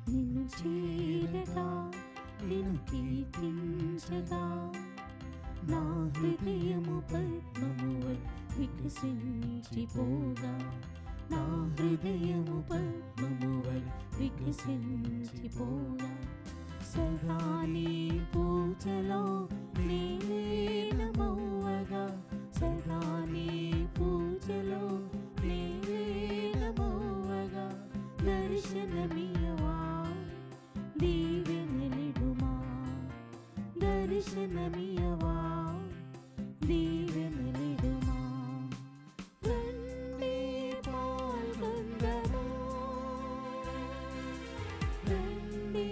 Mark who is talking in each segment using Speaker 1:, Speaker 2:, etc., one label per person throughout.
Speaker 1: నిన్ను చేరగా నిన్ను కీర్తించగా నా హృదయము పద్మమువై వికసించిపోగా నా హృదయము పద్మమువై వికసించిపోగా సదా నీ పూజలో లీనమవ్వగా సదా నీ పూజలో లీనమవ్వగా దర్శనమియవా దీవెనలిడుమా దర్శనమియవా దీవెనలిడుమా రండి పాల్గొందము రండి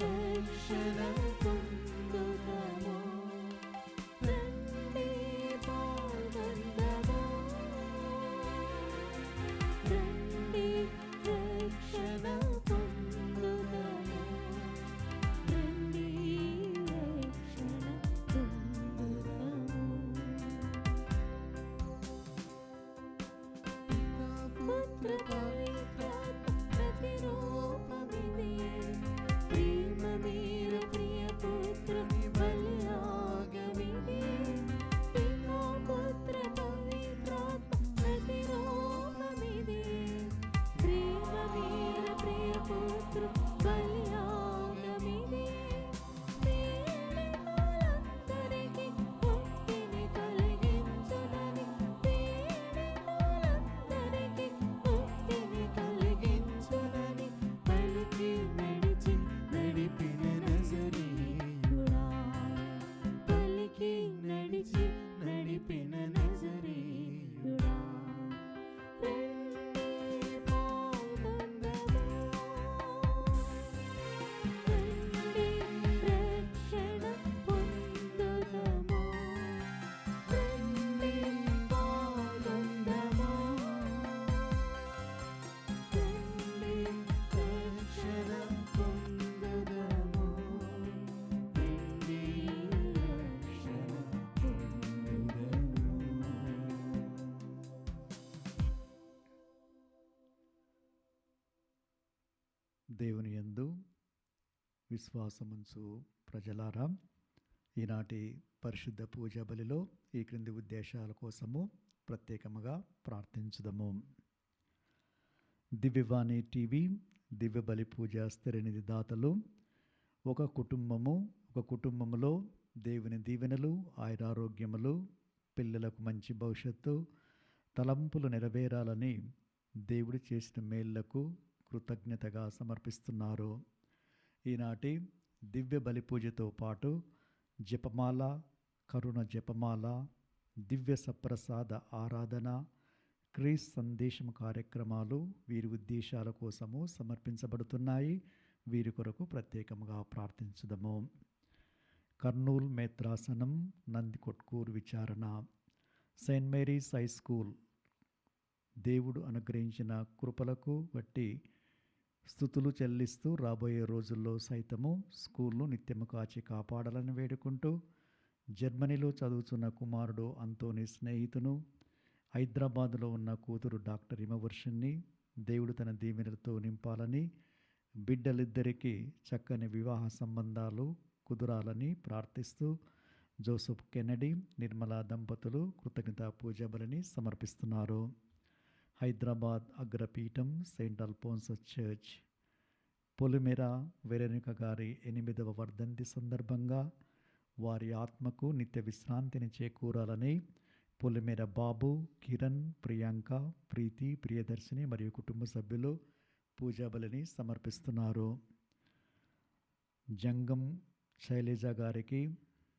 Speaker 1: రక్షణ పొందుదము రండి పాల్గొందము రండి రక్షణ పొందుదము రండి రక్షణ పొందుదము పుత్ర పవిత్రాత్మ ప్రతిరూపమిదే ప్రేమ మీర ప్రియ పుత్ర బలియాగమిదే పితా పుత్ర పవిత్రాత్మ ప్రతిరూపమిదే ప్రేమ మీర ప్రియ పుత్ర బలియాగమిదే పీడితులందరికీ ముక్తిని కలిగించునని పీడితులందరికీ ముక్తిని కలిగించునని పలికి నడిచి నడిపిన నజరేయుడా పలికి నడిచి నడిపిన నజరేయుడా రండి పాల్గొందము రండి రక్షణ పొందుదము రండి పాల్గొందము రండి రక్షణ పొందుదము రండి రక్షణ పొందుదము.
Speaker 2: దేవుని యందు విశ్వాసముంచు ప్రజలారా, ఈనాటి పరిశుద్ధ పూజ బలిలో ఈ క్రింది ఉద్దేశాల కోసము ప్రత్యేకముగా ప్రార్థించుదము. దివ్యవాణి టీవీ దివ్య బలి పూజ స్థిరనిధి దాతలు ఒక కుటుంబములో దేవుని దీవెనలు ఆయురారోగ్యములు పిల్లలకు మంచి భవిష్యత్తు తలంపులు నెరవేరాలని దేవుడు చేసిన మేళ్లకు కృతజ్ఞతగా సమర్పిస్తున్నారు. ఈనాటి దివ్య బలి పూజతో పాటు జపమాల, కరుణ జపమాల, దివ్య సప్రసాద ఆరాధన, క్రీస్ సందేశం కార్యక్రమాలు వీరి ఉద్దేశాల కోసము సమర్పించబడుతున్నాయి. వీరి కొరకు ప్రత్యేకంగా ప్రార్థించుదము. కర్నూల్ మేత్రాసనం నందికొట్కూరు విచారణ సెయింట్ మేరీస్ హై స్కూల్ దేవుడు అనుగ్రహించిన కృపలకు బట్టి స్తుతులు చెల్లిస్తూ రాబోయే రోజుల్లో సైతము స్కూల్ను నిత్యము కాచి కాపాడాలని వేడుకుంటూ జర్మనీలో చదువుతున్న కుమారుడు అంతోని స్నేహితును హైదరాబాదులో ఉన్న కూతురు డాక్టర్ హిమవర్షిని దేవుడు తన దీవెనలతో నింపాలని బిడ్డలిద్దరికీ చక్కని వివాహ సంబంధాలు కుదురాలని ప్రార్థిస్తూ జోసెఫ్ కెనడీ నిర్మలా దంపతులు కృతజ్ఞతా పూజ బలిని సమర్పిస్తున్నారు. హైదరాబాద్ అగ్రపీఠం సెయింట్ అల్ఫోన్సస్ చర్చ్ పొలిమెరా వెరెనిక గారి 8వ వర్ధంతి సందర్భంగా వారి ఆత్మకు నిత్య విశ్రాంతిని చేకూరాలని పొలిమెర బాబు, కిరణ్, ప్రియాంక, ప్రీతి, ప్రియదర్శిని మరియు కుటుంబ సభ్యులు పూజా బలిని సమర్పిస్తున్నారు. జంగం శైలజ గారికి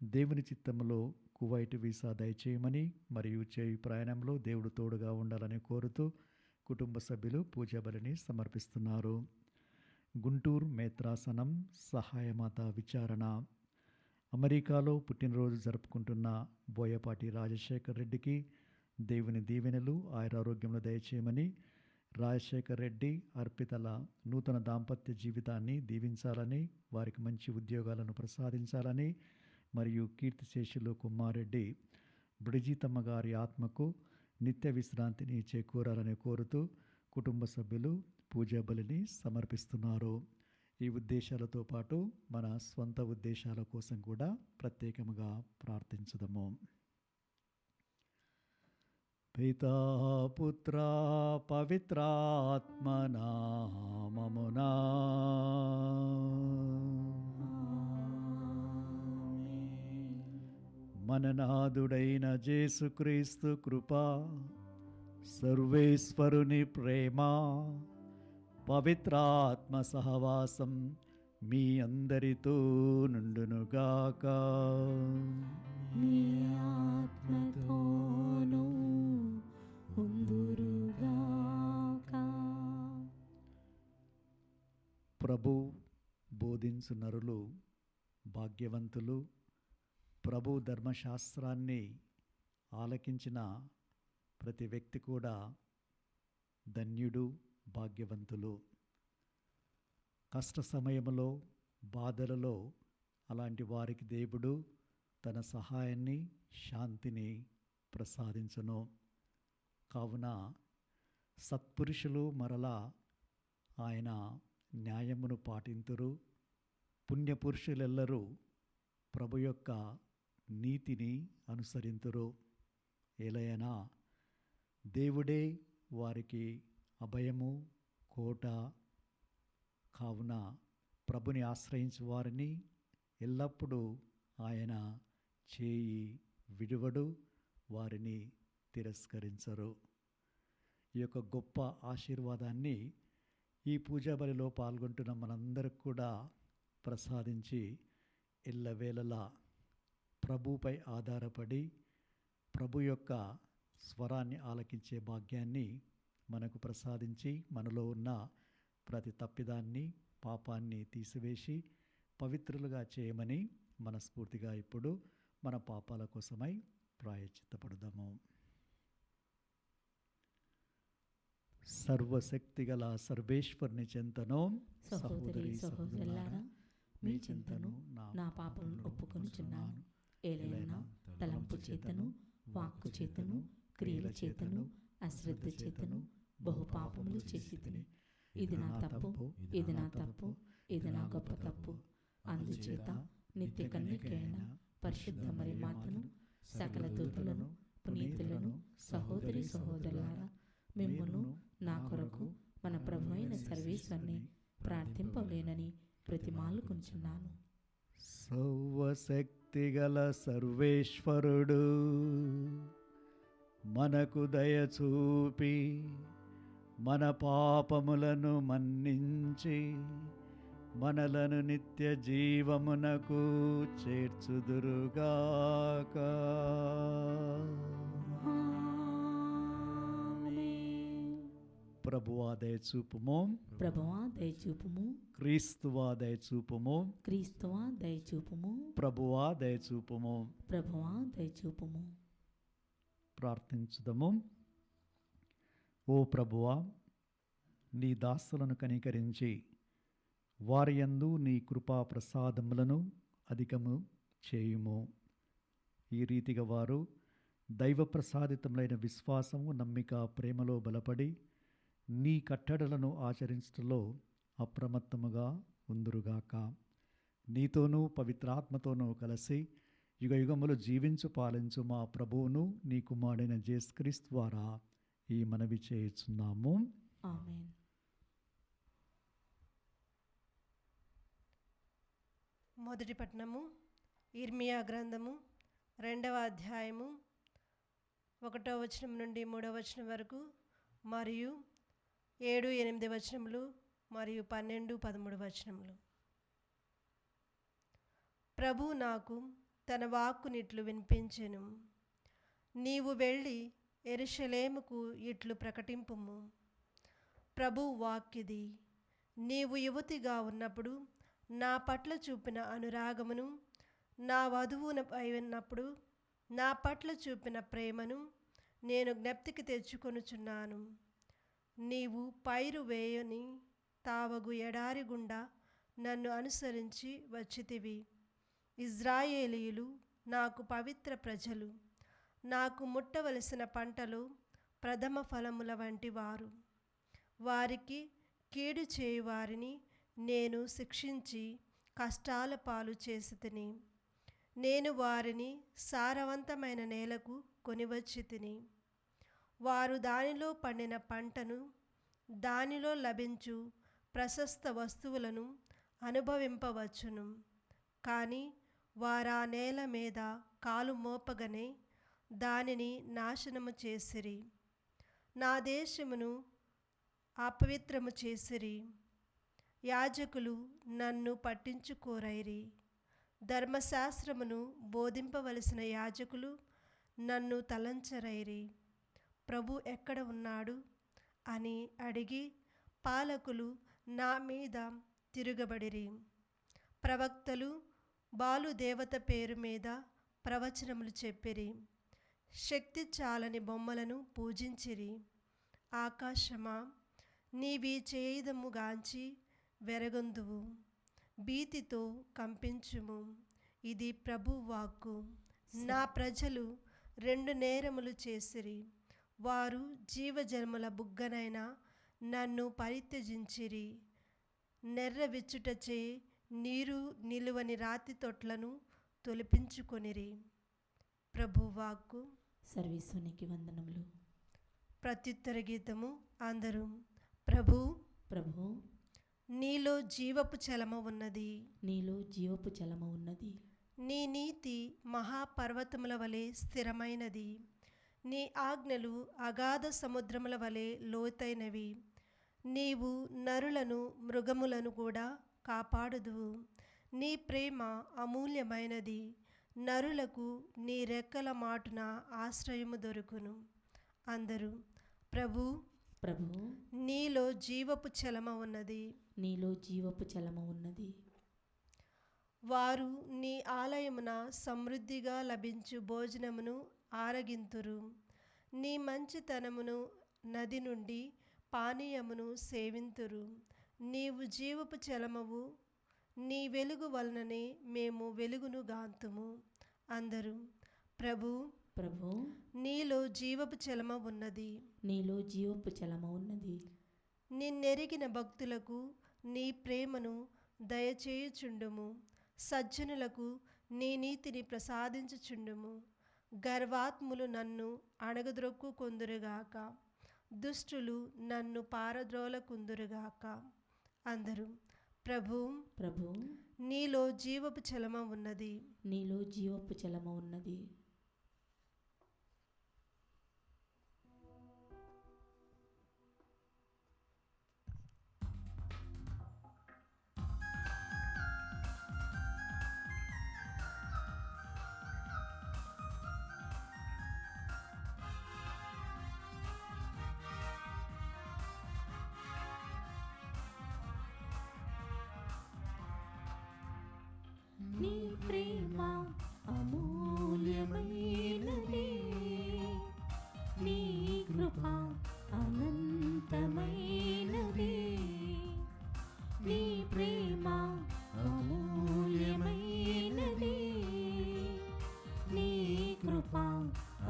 Speaker 2: దేవుని చిత్తంలో కువైట్ వీసా దయచేయమని మరియు చేయి ప్రయాణంలో దేవుడు తోడుగా ఉండాలని కోరుతూ కుటుంబ సభ్యులు పూజా బలిని సమర్పిస్తున్నారు. గుంటూరు మేత్రాసనం సహాయమాత విచారణ అమెరికాలో పుట్టినరోజు జరుపుకుంటున్న బోయపాటి రాజశేఖర్ రెడ్డికి దేవుని దీవెనలు ఆయురారోగ్యంలో దయచేయమని, రాజశేఖర్ రెడ్డి అర్పితల నూతన దాంపత్య జీవితాన్ని దీవించాలని, వారికి మంచి ఉద్యోగాలను ప్రసాదించాలని మరియు కీర్తిశేషులు కుమారెడ్డి బ్రిజితమ్మ గారి ఆత్మకు నిత్య విశ్రాంతిని చేకూరాలని కోరుతూ కుటుంబ సభ్యులు పూజా బలిని సమర్పిస్తున్నారు. ఈ ఉద్దేశాలతో పాటు మన స్వంత ఉద్దేశాల కోసం కూడా ప్రత్యేకముగా ప్రార్థించుదాము. పితా పుత్ర పవిత్రాత్మ నామమునా మననాథుడైన యేసుక్రీస్తు కృప, సర్వేశ్వరుని ప్రేమ, పవిత్రాత్మ సహవాసం మీ అందరితో నుండునుగాక.
Speaker 1: మీ ఆత్మతోనూ ఉందురుగాక.
Speaker 2: ప్రభు బోధించు నరులు భాగ్యవంతులు. ప్రభు ధర్మశాస్త్రాన్ని ఆలకించిన ప్రతి వ్యక్తి కూడా ధన్యుడు, భాగ్యవంతులు. కష్ట సమయంలో, బాధలలో అలాంటి వారికి దేవుడు తన సహాయాన్ని, శాంతిని ప్రసాదించును. కావున సత్పురుషులు మరలా ఆయన న్యాయమును పాటింతురు. పుణ్యపురుషులెల్లరూ ప్రభు యొక్క నీతిని అనుసరింతురు. ఎలయనా దేవుడే వారికి అభయము, కోట. కావున ప్రభుని ఆశ్రయించు వారిని ఎల్లప్పుడూ ఆయన చేయి విడువడు, వారిని తిరస్కరించరు. ఈ యొక్క గొప్ప ఆశీర్వాదాన్ని ఈ పూజా బలిలో పాల్గొంటున్న మనందరికి కూడా ప్రసాదించి ఎల్లవేళలా ప్రభుపై ఆధారపడి ప్రభు యొక్క స్వరాన్ని ఆలకించే భాగ్యాన్ని మనకు ప్రసాదించి మనలో ఉన్న ప్రతి తప్పిదాన్ని, పాపాన్ని తీసివేసి పవిత్రులుగా చేయమని మనస్ఫూర్తిగా ఇప్పుడు మన పాపాల కోసమై ప్రాయశ్చిత్తపడదాము. సర్వశక్తిగల సర్వేశ్వరుని చెంతను
Speaker 1: సహోదరి సహోదరులారా, మీ చింతను నా పాపలను ఒప్పుకొనుచున్నాను. ఏలైనా తలంపు చేతను, వాక్కు చేతను, క్రియల చేతను, అశ్రద్ధ చేతను బహుపాపములు చేసి తిని. ఇది నా తప్పు, ఇది నా తప్పు, ఇది నా గొప్ప తప్పు. అందుచేత నిత్య కన్యకైన పరిశుద్ధ మరి మాతను, సకల దూతలను, పునీతులను, సహోదరి సహోదరులారా, మిమ్మును నా కొరకు మన ప్రభు అయిన సర్వేశ్వరుని ప్రార్థింపలేనని ప్రతిమాలుకుంటున్నాను.
Speaker 2: సర్వశక్తిగల సర్వేశ్వరుడు మనకు దయచూపి మన పాపములను మన్నించి మనలను నిత్య జీవమునకు చేర్చుదురుగాక. ప్రభువా దయచూపుము,
Speaker 1: ప్రభువా దయచూపుము,
Speaker 2: క్రీస్తువా దయచూపుము,
Speaker 1: క్రీస్తువా దయచూపుము,
Speaker 2: ప్రభువా దయచూపుము.
Speaker 1: ప్రభువా దయచూపుము.
Speaker 2: ప్రార్థించుదము. ఓ ప్రభువా, నీ దాసులను కనికరించి వారి యందు నీ కృపా ప్రసాదములను అధికము చేయుము. ఈ రీతిగా వారు దైవ ప్రసాదితములైన విశ్వాసము, నమ్మిక, ప్రేమలో బలపడి నీ కట్టడలను ఆచరించటంలో అప్రమత్తముగా ఉందురుగాక. నీతోనూ పవిత్రాత్మతోనూ కలిసి యుగయుగములు జీవించు పాలించు మా ప్రభువును నీ కుమారుడైన యేసుక్రీస్తు ద్వారా ఈ మనవి చేయుచున్నాము.
Speaker 1: ఆమేన్.
Speaker 3: మొదటి పట్టణము ఇర్మియా గ్రంథము 2వ అధ్యాయము 1వ వచనం నుండి 3వ వచనం వరకు, మరియు 7, 8 వచనములు, మరియు 12, 13 వచనములు. ప్రభు నాకు తన వాక్కునిట్లు వినిపించెను. నీవు వెళ్ళి యెరూషలేముకు ఇట్లు ప్రకటింపుము. ప్రభు వాక్కిది: నీవు యువతిగా ఉన్నప్పుడు నా పట్ల చూపిన అనురాగమును, నా వధువునపై ఉన్నప్పుడు నా పట్ల చూపిన ప్రేమను నేను జ్ఞప్తికి తెచ్చుకొనుచున్నాను. నీవు పైరు వేయని తావగు ఎడారి గుండా నన్ను అనుసరించి వచ్చితివి. ఇజ్రాయేలీయులు నాకు పవిత్ర ప్రజలు, నాకు ముట్టవలసిన పంటలు ప్రథమ ఫలముల వంటి వారు. వారికి కీడు చేయువారిని నేను శిక్షించి కష్టాల పాలు చేసితిని. నేను వారిని సారవంతమైన నేలకు కొనివచ్చి తిని. వారు దానిలో పండిన పంటను, దానిలో లభించు ప్రశస్త వస్తువులను అనుభవింపవచ్చును. కానీ వారా నేల మీద కాలు మోపగనే దానిని నాశనము చేసిరి. నా దేశమును అపవిత్రము చేసిరి. యాజకులు నన్ను పట్టించుకోరైరి. ధర్మశాస్త్రమును బోధింపవలసిన యాజకులు నన్ను తలంచరైరి. ప్రభు ఎక్కడ ఉన్నాడు అని అడిగి పాలకులు నా మీద తిరుగబడిరి. ప్రవక్తలు బాలు దేవత పేరు మీద ప్రవచనములు చెప్పిరి. శక్తి చాలని బొమ్మలను పూజించిరి. ఆకాశమా, నీవి చేయుదముగాంచి వెరగొందువు, భీతితో కంపించుము. ఇది ప్రభు వాక్కు. నా ప్రజలు 2 నేరములు చేసిరి. వారు జీవజన్మల బుగ్గనైన నన్ను పరిత్యజించిరి. నెర్రవిచ్చుటచే నీరు నిలువని రాతి తొట్లను తొలిపించుకొనిరి. ప్రభువాక్కు.
Speaker 1: సర్వేశ్వరునికి వందనములు.
Speaker 3: ప్రత్యుత్తర గీతము. అందరూ ప్రభు
Speaker 1: ప్రభు,
Speaker 3: నీలో జీవపు చలమ ఉన్నది.
Speaker 1: నీలో జీవపు చలమ ఉన్నది.
Speaker 3: నీ నీతి మహాపర్వతముల వలె స్థిరమైనది. నీ ఆజ్ఞలు అగాధ సముద్రముల వలె లోతైనవి. నీవు నరులను మృగములను కూడా కాపాడుదువు. నీ ప్రేమ అమూల్యమైనది. నరులకు నీ రెక్కల మాటున ఆశ్రయము దొరుకును. అందరూ ప్రభు
Speaker 1: ప్రభు,
Speaker 3: నీలో జీవపు చలమ ఉన్నది.
Speaker 1: నీలో జీవపు చలమ ఉన్నది.
Speaker 3: వారు నీ ఆలయమున సమృద్ధిగా లభించు భోజనమును ఆరగింతురు. నీ మంచితనమును నది నుండి పానీయమును సేవింతురు. నీవు జీవపు చలమవు. నీ వెలుగు వలననే మేము వెలుగును గాంతుము. అందరూ ప్రభు
Speaker 1: ప్రభు,
Speaker 3: నీలో జీవపు చలమ ఉన్నది.
Speaker 1: నీలో జీవపు చలమ ఉన్నది.
Speaker 3: నిన్నెరిగిన భక్తులకు నీ ప్రేమను దయచేయుచుండుము. సజ్జనులకు నీ నీతిని ప్రసాదించుచుండుము. గర్వాత్ములు నన్ను అణగద్రొక్కు కొందురుగాక. దుష్టులు నన్ను పారద్రోలకుందురుగాక. అందరూ ప్రభు
Speaker 1: ప్రభు,
Speaker 3: నీలో జీవపు చలమ ఉన్నది.
Speaker 1: నీలో జీవపు చలమ ఉన్నది. నీ ప్రేమ అమూల్యమైనది. నీ కృప అనంతమైనది. నీ ప్రేమ అమూల్యమైనది. నీ కృప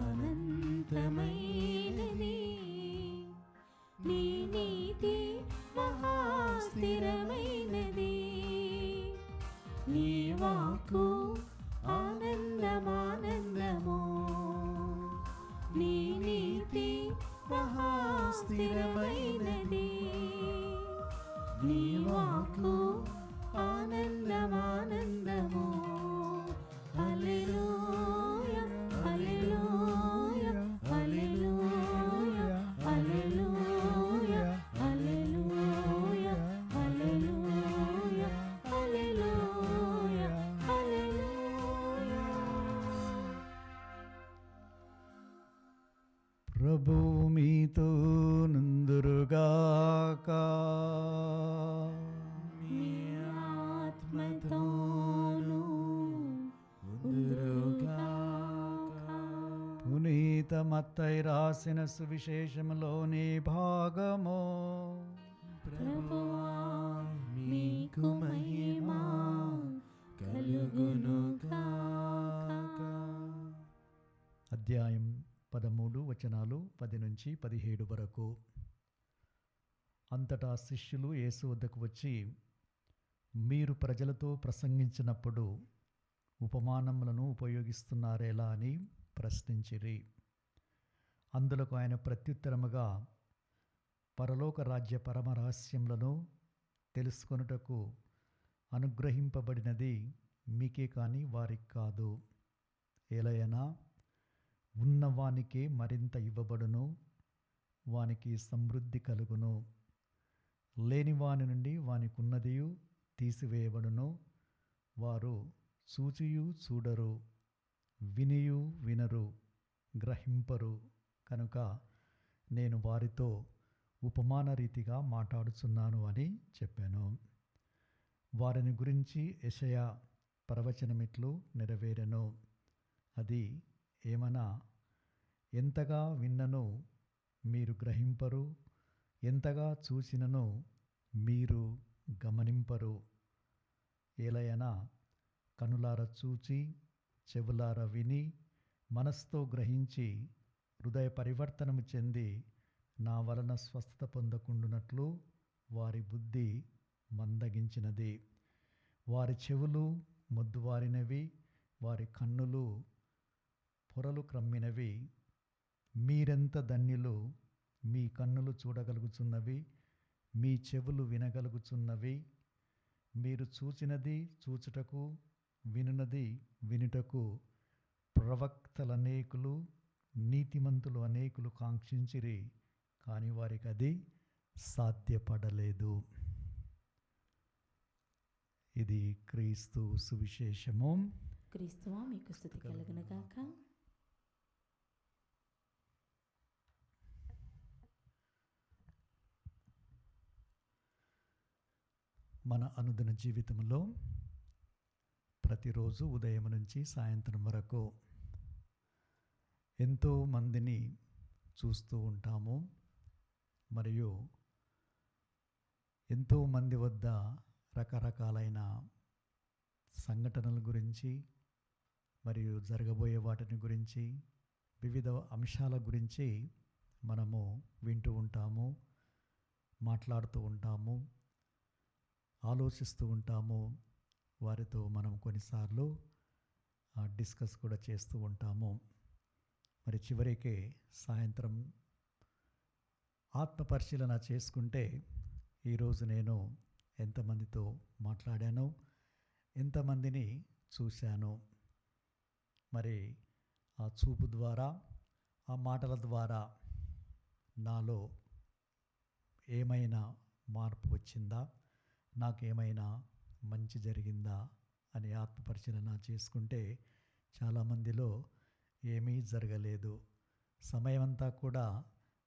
Speaker 1: అనంతమైనది. నీ నీతి మహాస్థిరమైనది. నీ వాక్కు ఆనందమానందము. నీ నీతి మహాస్థిరమైనది. నీ వాక్కు ఆనందమానందము. హల్లెలూయా, హల్లెలూయా, హల్లెలూయా, హల్లెలూయా, హల్లెలూయా, హల్లెలూయా, హల్లెలూయా, హల్లెలూయా.
Speaker 2: ప్రభువు మీతో నుందురుగాక.
Speaker 1: మీ ఆత్మతోనూ ఉందురుగాక.
Speaker 2: పునీత మత్తయి రాసిన సువిశేషములోని భాగము.
Speaker 1: ప్రభువా, మీకు మహిమ కలుగునుగాక.
Speaker 2: అధ్యాయం 13 వచనాలు 10 నుంచి 17 వరకు. అంతటా శిష్యులు యేసు వద్దకు వచ్చి, మీరు ప్రజలతో ప్రసంగించినప్పుడు ఉపమానములను ఉపయోగిస్తున్నారేలా అని ప్రశ్నించిరి. అందులకు ఆయన ప్రత్యుత్తరముగా, పరలోక రాజ్య పరమ రహస్యములను తెలుసుకొనుటకు అనుగ్రహింపబడినది మీకే కాని వారికి కాదు. ఏలయనా ఉన్నవానికే మరింత ఇవ్వబడును, వానికి సమృద్ధి కలుగును. లేనివాని నుండి వానికున్నదియు తీసివేయబడును. వారు చూచియు చూడరు, వినియు వినరు, గ్రహింపరు. కనుక నేను వారితో ఉపమాన రీతిగా మాట్లాడుచున్నాను అని చెప్పాను. వారిని గురించి యెషయా ప్రవచనమిట్లు నెరవేరెను. అది ఏమనా, ఎంతగా విన్నను మీరు గ్రహింపరు, ఎంతగా చూసినను మీరు గమనింపరు. ఏలయనా కనులార చూచి, చెవులార విని, మనస్సుతో గ్రహించి, హృదయ పరివర్తనము చెంది నా వలన స్వస్థత పొందకుండునట్లు వారి బుద్ధి మందగించినది. వారి చెవులు మొద్దువారినవి, వారి కన్నులు పొరలు క్రమ్మినవి. మీరెంత ధన్యులు! మీ కన్నులు చూడగలుగుచున్నవి, మీ చెవులు వినగలుగుచున్నవి. మీరు చూచినది చూచుటకు, వినున్నది వినుటకు ప్రవక్తలనేకులు, నీతిమంతులు అనేకులు కాంక్షించిరి, కానీ వారికి అది సాధ్యపడలేదు. ఇది క్రీస్తు సువిశేషము.
Speaker 1: క్రీస్తువా మీకు స్తుతి కలుగునుగాక.
Speaker 2: మన అనుదిన జీవితంలో ప్రతిరోజు ఉదయం నుంచి సాయంత్రం వరకు ఎంతో మందిని చూస్తూ ఉంటాము. మరియు ఎంతోమంది వద్ద రకరకాలైన సంఘటనల గురించి మరియు జరగబోయే వాటిని గురించి, వివిధ అంశాల గురించి మనము వింటూ ఉంటాము, మాట్లాడుతూ ఉంటాము, ఆలోచిస్తూ ఉంటాము. వారితో మనం కొన్నిసార్లు డిస్కస్ కూడా చేస్తూ ఉంటాము. మరి చివరికి సాయంత్రం ఆత్మపరిశీలన చేసుకుంటే, ఈరోజు నేను ఎంతమందితో మాట్లాడాను, ఎంతమందిని చూశాను. మరి ఆ చూపు ద్వారా, ఆ మాటల ద్వారా నాలో ఏమైనా మార్పు వచ్చిందా, నాకేమైనా మంచి జరిగిందా అని ఆత్మపరిశీలన చేసుకుంటే, చాలామందిలో ఏమీ జరగలేదు, సమయమంతా కూడా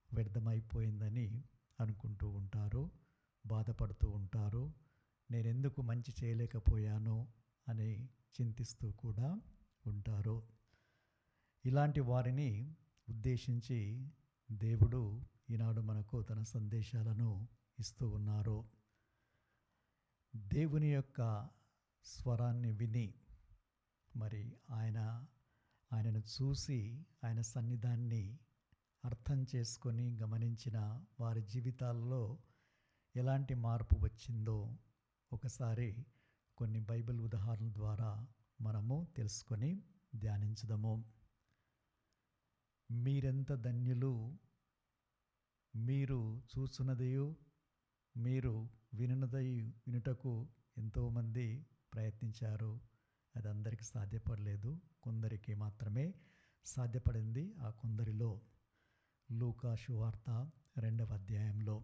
Speaker 2: వ్యర్థమైపోయిందని అనుకుంటూ ఉంటారు, బాధపడుతూ ఉంటారు. నేనెందుకు మంచి చేయలేకపోయాను అని చింతిస్తూ కూడా ఉంటారు. ఇలాంటి వారిని ఉద్దేశించి దేవుడు ఈనాడు మనకు తన సందేశాలను ఇస్తూ ఉన్నారు. దేవుని యొక్క స్వరాన్ని విని, మరి ఆయనను చూసి, ఆయన సన్నిధాన్ని అర్థం చేసుకొని గమనించిన వారి జీవితాల్లో ఎలాంటి మార్పు వచ్చిందో ఒకసారి కొన్ని బైబిల్ ఉదాహరణల ద్వారా మనము తెలుసుకొని ధ్యానించుదాము. మీరెంత ధన్యులు! మీరు చూచున్నదయు, మీరు వినుటకు ఎంతోమంది ప్రయత్నించారు. అది అందరికీ సాధ్యపడలేదు, కొందరికి మాత్రమే సాధ్యపడింది. ఆ కొందరిలో లూకా సువార్త 2వ అధ్యాయంలో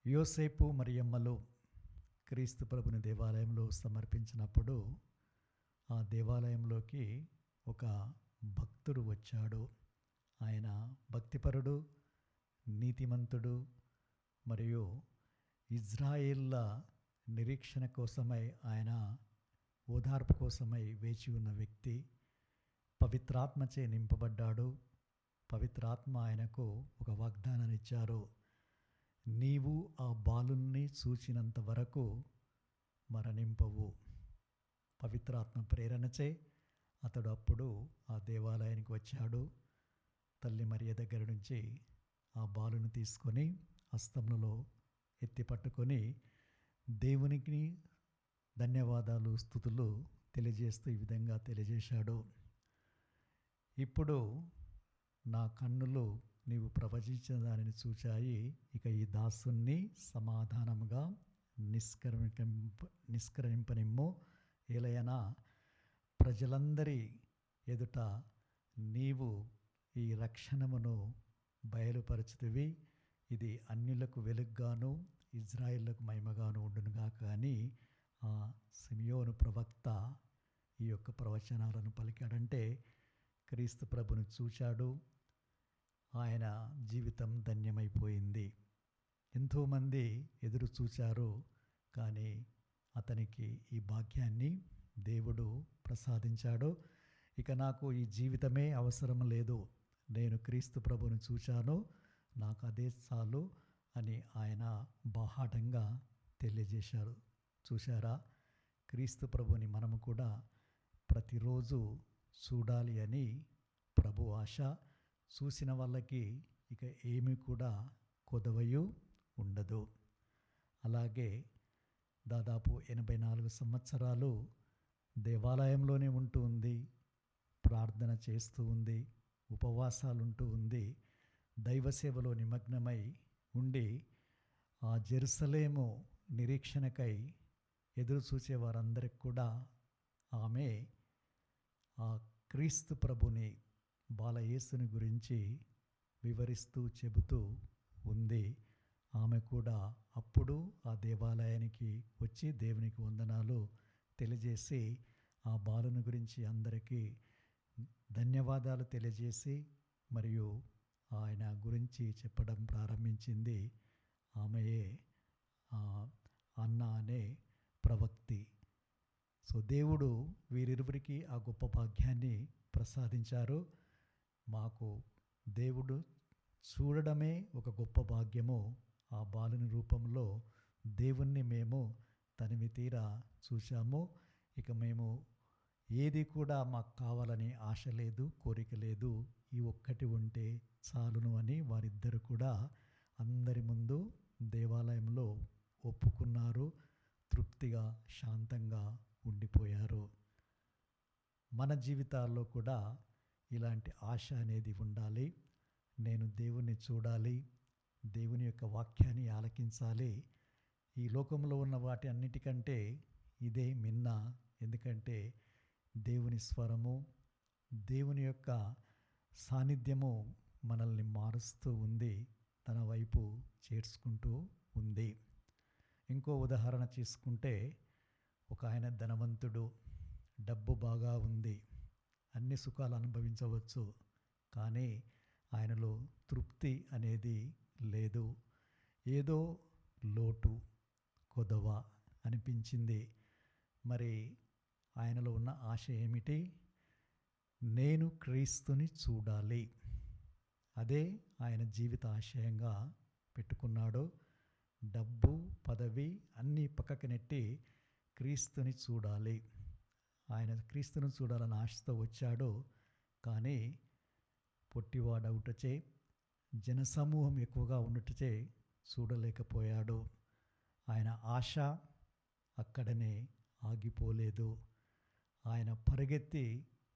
Speaker 2: యోసేపు మరియమ్మలు క్రీస్తు ప్రభుని దేవాలయంలో సమర్పించినప్పుడు, ఆ దేవాలయంలోకి ఒక భక్తుడు వచ్చాడు. ఆయన భక్తిపరుడు, నీతిమంతుడు, మరియు ఇజ్రాయేళ్ల నిరీక్షణ కోసమై, ఆయన ఓదార్పు కోసమై వేచి ఉన్న వ్యక్తి. పవిత్రాత్మచే నింపబడ్డాడు. పవిత్రాత్మ ఆయనకు ఒక వాగ్దానాన్ని ఇచ్చారు. నీవు ఆ బాలుని చూచినంత వరకు మరణింపవు. పవిత్రాత్మ ప్రేరణచే అతడు అప్పుడు ఆ దేవాలయానికి వచ్చాడు. తల్లి మరియ దగ్గర నుంచి ఆ బాలుని తీసుకొని హస్తములలో ఎత్తి పట్టుకొని దేవునికి ధన్యవాదాలు, స్తుతులు తెలియజేస్తూ ఈ విధంగా తెలియజేశాడు. ఇప్పుడు నా కన్నులు నీవు ప్రవచించిన దానిని చూచాయి. ఇక ఈ దాసుని సమాధానముగా నిష్కరింపనిమ్ము. ఏలయనా ప్రజలందరి ఎదుట నీవు ఈ రక్షణమును బయలుపరచుతివి. ఇది అన్యులకు వెలుగ్గాను ఇజ్రాయిళ్లకు మహిమగాను ఉండునుగాక అని ఆ సిమియోను ప్రవక్త ఈ యొక్క ప్రవచనాలను పలికాడంటే క్రీస్తు ప్రభుని చూశాడు. ఆయన జీవితం ధన్యమైపోయింది. ఎంతోమంది ఎదురు చూశారు, కానీ అతనికి ఈ భాగ్యాన్ని దేవుడు ప్రసాదించాడు. ఇక నాకు ఈ జీవితమే అవసరం లేదు, నేను క్రీస్తు ప్రభుని చూశాను, నాకు అదే చాలు అని ఆయన బాహాటంగా తెలియజేశారు. చూశారా, క్రీస్తు ప్రభుని మనము కూడా ప్రతిరోజు చూడాలి అని ప్రభు ఆశ. చూసిన వాళ్ళకి ఇక ఏమీ కూడా కొదవయు ఉండదు. అలాగే దాదాపు 84 సంవత్సరాలు దేవాలయంలోనే ఉంటూ ఉంది, ప్రార్థన చేస్తూ ఉంది, ఉపవాసాలుంటూ ఉంది, దైవ సేవలో నిమగ్నమై ఉండి ఆ జెరూసలేము నిరీక్షణకై ఎదురు చూసే వారందరికి కూడా ఆమె ఆ క్రీస్తు ప్రభుని, బాలయేసుని గురించి వివరిస్తూ చెబుతూ ఉంది. ఆమె కూడా అప్పుడు ఆ దేవాలయానికి వచ్చి దేవునికి వందనాలు తెలియజేసి ఆ బాలుని గురించి అందరికీ ధన్యవాదాలు తెలియజేసి మరియు ఆయన గురించి చెప్పడం ప్రారంభించింది. ఆమెయే అన్న అనే ప్రవక్తి. సో దేవుడు వీరిరువురికి ఆ గొప్ప భాగ్యాన్ని ప్రసాదించారు. మాకు దేవుడు చూడడమే ఒక గొప్ప భాగ్యము. ఆ బాలుని రూపంలో దేవుణ్ణి మేము తనివి తీరా చూశాము. ఇక మేము ఏది కూడా మాకు కావాలని ఆశ లేదు, కోరిక లేదు, ఈ ఒక్కటి ఉంటే చాలును అని వారిద్దరు కూడా అందరి ముందు దేవాలయంలో ఒప్పుకున్నారు. తృప్తిగా శాంతంగా ఉండిపోయారు. మన జీవితాల్లో కూడా ఇలాంటి ఆశ అనేది ఉండాలి. నేను దేవుణ్ణి చూడాలి, దేవుని యొక్క వాక్యాన్ని ఆలకించాలి. ఈ లోకంలో ఉన్న వాటి అన్నిటికంటే ఇదే మిన్న. ఎందుకంటే దేవుని స్వరము, దేవుని యొక్క సాన్నిధ్యము మనల్ని మారుస్తూ ఉంది, తన వైపు చేర్చుకుంటూ ఉంది. ఇంకో ఉదాహరణ తీసుకుంటే, ఒక ఆయన ధనవంతుడు, డబ్బు బాగా ఉంది, అన్ని సుఖాలు అనుభవించవచ్చు, కానీ ఆయనలో తృప్తి అనేది లేదు. ఏదో లోటు, కొదవ అనిపించింది. మరి ఆయనలో ఉన్న ఆశ ఏమిటి? నేను క్రీస్తుని చూడాలి. అదే ఆయన జీవిత ఆశయంగా పెట్టుకున్నాడు. డబ్బు, పదవి అన్నీ పక్కకి నెట్టి క్రీస్తుని చూడాలి. ఆయన క్రీస్తుని చూడాలని ఆశతో వచ్చాడు, కానీ పొట్టివాడవుటచే, జనసమూహం ఎక్కువగా ఉండటచే చూడలేకపోయాడు. ఆయన ఆశ అక్కడనే ఆగిపోలేదు. ఆయన పరిగెత్తి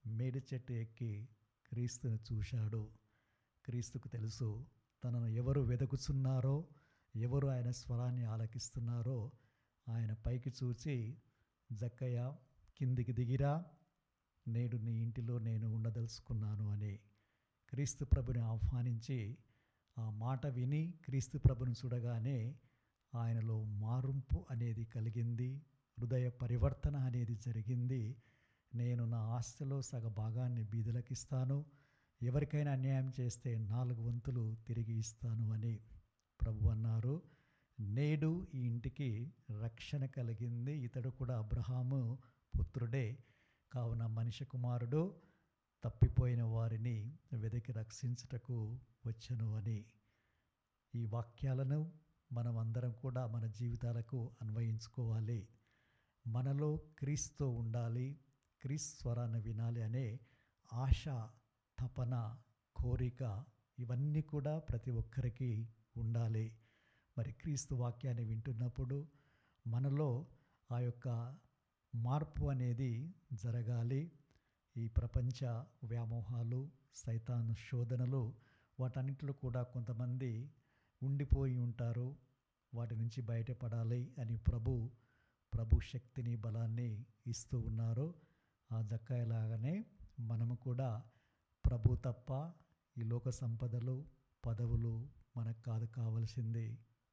Speaker 2: మేడి చెట్టు ఎక్కి క్రీస్తుని చూశాడు. క్రీస్తుకు తెలుసు తనను ఎవరు వెదకుచున్నారో, ఎవరు ఆయన స్వరాన్ని ఆలకిస్తున్నారో. ఆయన పైకి చూచి, జక్కయ్య కిందికి దిగిరా, నేడు నీ ఇంటిలో నేను ఉండదలుచుకున్నాను అని క్రీస్తు ప్రభుని ఆహ్వానించి, ఆ మాట విని క్రీస్తు ప్రభుని చూడగానే ఆయనలో మారింపు అనేది కలిగింది, హృదయ పరివర్తన అనేది జరిగింది. నేను నా ఆస్తిలో సగ భాగాన్ని బీదలకిస్తాను, ఎవరికైనా అన్యాయం చేస్తే 4 వంతులు తిరిగి ఇస్తాను అని ప్రభు అన్నారు. నేడు ఈ ఇంటికి రక్షణ కలిగింది. ఇతడు కూడా అబ్రహాము పుత్రుడే, కావున మనిషి కుమారుడు తప్పిపోయిన వారిని వెదకి రక్షించుటకు వచ్చెను అని. ఈ వాక్యాలను మనం అందరం కూడా మన జీవితాలకు అన్వయించుకోవాలి. మనలో క్రీస్తు ఉండాలి, క్రీస్తు స్వరాన్ని వినాలి అనే ఆశ, తపన, కోరిక ఇవన్నీ కూడా ప్రతి ఒక్కరికి ఉండాలి. మరి క్రీస్తు వాక్యాన్ని వింటున్నప్పుడు మనలో ఆ యొక్క మార్పు అనేది జరగాలి. ఈ ప్రపంచ వ్యామోహాలు, సైతాను శోధనలు, వాటన్నిటిలో కూడా కొంతమంది ఉండిపోయి ఉంటారు. వాటి నుంచి బయటపడాలి అని ప్రభు శక్తిని, బలాన్ని ఇస్తూ ఉన్నారు. ఆ జక్కయ్యలాగానే మనము కూడా ప్రభు తప్ప ఈ లోక సంపదలు, పదవులు మనకు కావలసింది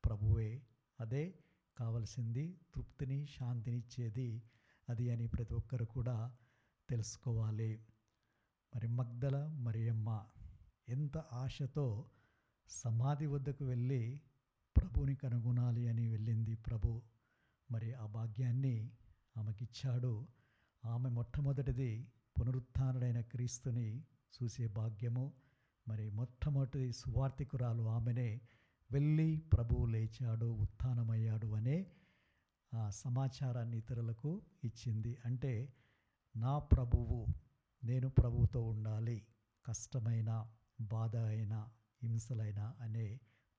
Speaker 2: ప్రభువే. అదే కావలసింది, తృప్తిని, శాంతిని ఇచ్చేది అది అని ప్రతి ఒక్కరు కూడా తెలుసుకోవాలి. మరి మగ్దల మరియమ్మ ఎంత ఆశతో సమాధి వద్దకు వెళ్ళి ప్రభుని కనుగొనాలి అని వెళ్ళింది. మరి ఆ భాగ్యాన్ని ఆమెకిచ్చాడు. ఆమె మొట్టమొదటిది పునరుత్థానుడైన క్రీస్తుని చూసే భాగ్యము. మరి మొట్టమొదటి సువార్తికురాలు ఆమెనే. వెళ్ళి ప్రభువు లేచాడు, ఉత్థానమయ్యాడు అనే ఆ సమాచారాన్ని ఇతరులకు ఇచ్చింది. అంటే నా ప్రభువు, నేను ప్రభువుతో ఉండాలి, కష్టమైన, బాధ అయినా, హింసలైన అనే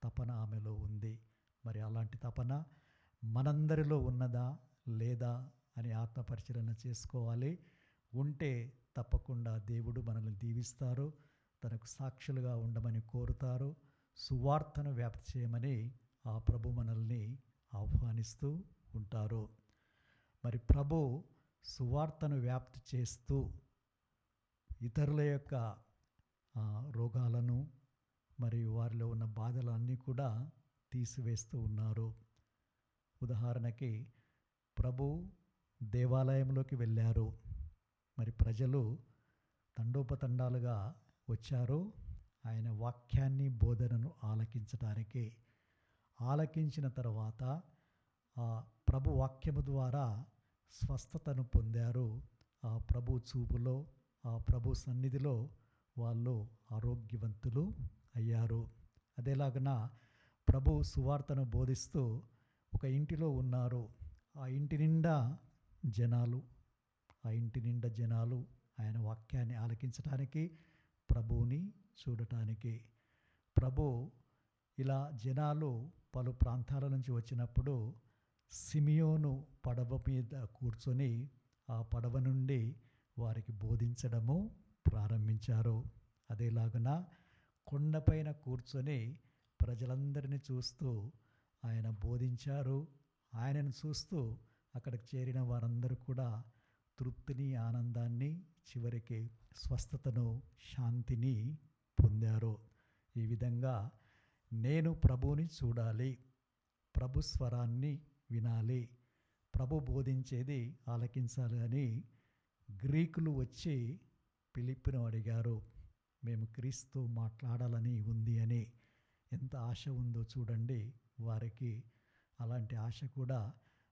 Speaker 2: తపన ఆమెలో ఉంది. మరి అలాంటి తపన మనందరిలో ఉన్నదా లేదా అని ఆత్మపరిశీలన చేసుకోవాలి. ఉంటే తప్పకుండా దేవుడు మనల్ని దీవిస్తారు, తనకు సాక్షులుగా ఉండమని కోరుతారు, సువార్తను వ్యాప్తి చేయమని ఆ ప్రభు మనల్ని ఆహ్వానిస్తూ ఉంటారు. మరి ప్రభు సువార్తను వ్యాప్తి చేస్తూ ఇతరుల యొక్క రోగాలను మరియు వారిలో ఉన్న బాధలన్నీ కూడా తీసివేస్తూ ఉన్నారు. ఉదాహరణకి ప్రభు దేవాలయంలోకి వెళ్ళారు. మరి ప్రజలు తండోపతండాలుగా వచ్చారు ఆయన వాక్యాన్ని, బోధనను ఆలకించడానికి. ఆలకించిన తర్వాత ఆ ప్రభు వాక్యము ద్వారా స్వస్థతను పొందారు. ఆ ప్రభు చూపులో, ఆ ప్రభు సన్నిధిలో వాళ్ళు ఆరోగ్యవంతులు అయ్యారు. అదేలాగన ప్రభు సువార్తను బోధిస్తూ ఒక ఇంటిలో ఉన్నారు. ఆ ఇంటి నిండా జనాలు ఆయన వాక్యాన్ని ఆలకించడానికి, ప్రభువుని చూడటానికి. ప్రభు ఇలా జనాలు పలు ప్రాంతాల నుంచి వచ్చినప్పుడు సిమియోను పడవ మీద కూర్చొని ఆ పడవ నుండి వారికి బోధించడము ప్రారంభించారు. అదేలాగున కొండపైన కూర్చొని ప్రజలందరినీ చూస్తూ ఆయన బోధించారు. ఆయనను చూస్తూ అక్కడికి చేరిన వారందరూ కూడా తృప్తిని, ఆనందాన్ని, చివరికి స్వస్థతను, శాంతిని పొందారు. ఈ విధంగా నేను ప్రభువుని చూడాలి, ప్రభు స్వరాన్ని వినాలి, ప్రభు బోధించేది ఆలకించాలి అని గ్రీకులు వచ్చి ఫిలిప్పును అడిగారు. మేము క్రీస్తు మాట్లాడాలని ఉంది అని. ఎంత ఆశ ఉందో చూడండి వారికి. అలాంటి ఆశ కూడా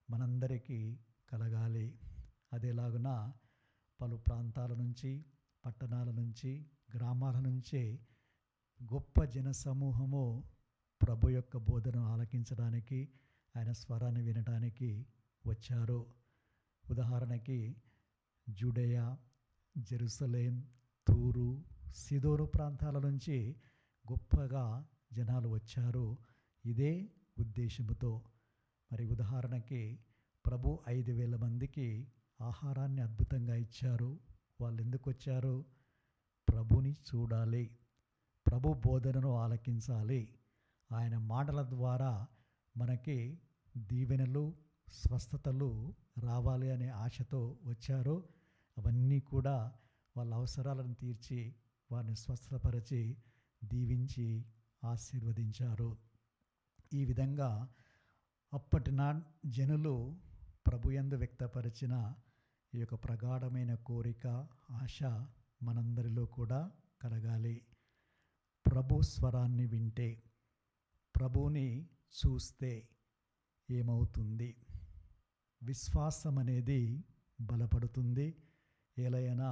Speaker 2: మనందరికీ కలగాలి. అదేలాగున పలు ప్రాంతాల నుంచి, పట్టణాల నుంచి, గ్రామాల నుంచి గొప్ప జన సమూహము ప్రభు యొక్క బోధను ఆలకించడానికి, ఆయన స్వరాన్ని వినడానికి వచ్చారు. ఉదాహరణకి జుడేయా, జెరూసలేం, తూరు, సీదోను ప్రాంతాల నుంచి గొప్పగా జనాలు వచ్చారు ఇదే ఉద్దేశముతో. మరి ఉదాహరణకి ప్రభు 5,000 మందికి ఆహారాన్ని అద్భుతంగా ఇచ్చారు. వాళ్ళు ఎందుకు వచ్చారు? ప్రభుని చూడాలి, ప్రభు బోధనను ఆలకించాలి, ఆయన మాటల ద్వారా మనకి దీవెనలు, స్వస్థతలు రావాలి అనే ఆశతో వచ్చారు. అవన్నీ కూడా వాళ్ళ అవసరాలను తీర్చి, వారిని స్వస్థపరిచి, దీవించి ఆశీర్వదించారు. ఈ విధంగా అప్పటి జనులు ప్రభుయందు వ్యక్తపరిచిన ఈ యొక్క ప్రగాఢమైన కోరిక, ఆశ మనందరిలో కూడా కలగాలి. ప్రభు స్వరాన్ని వింటే, ప్రభువుని చూస్తే ఏమవుతుంది? విశ్వాసం అనేది బలపడుతుంది. ఏలైనా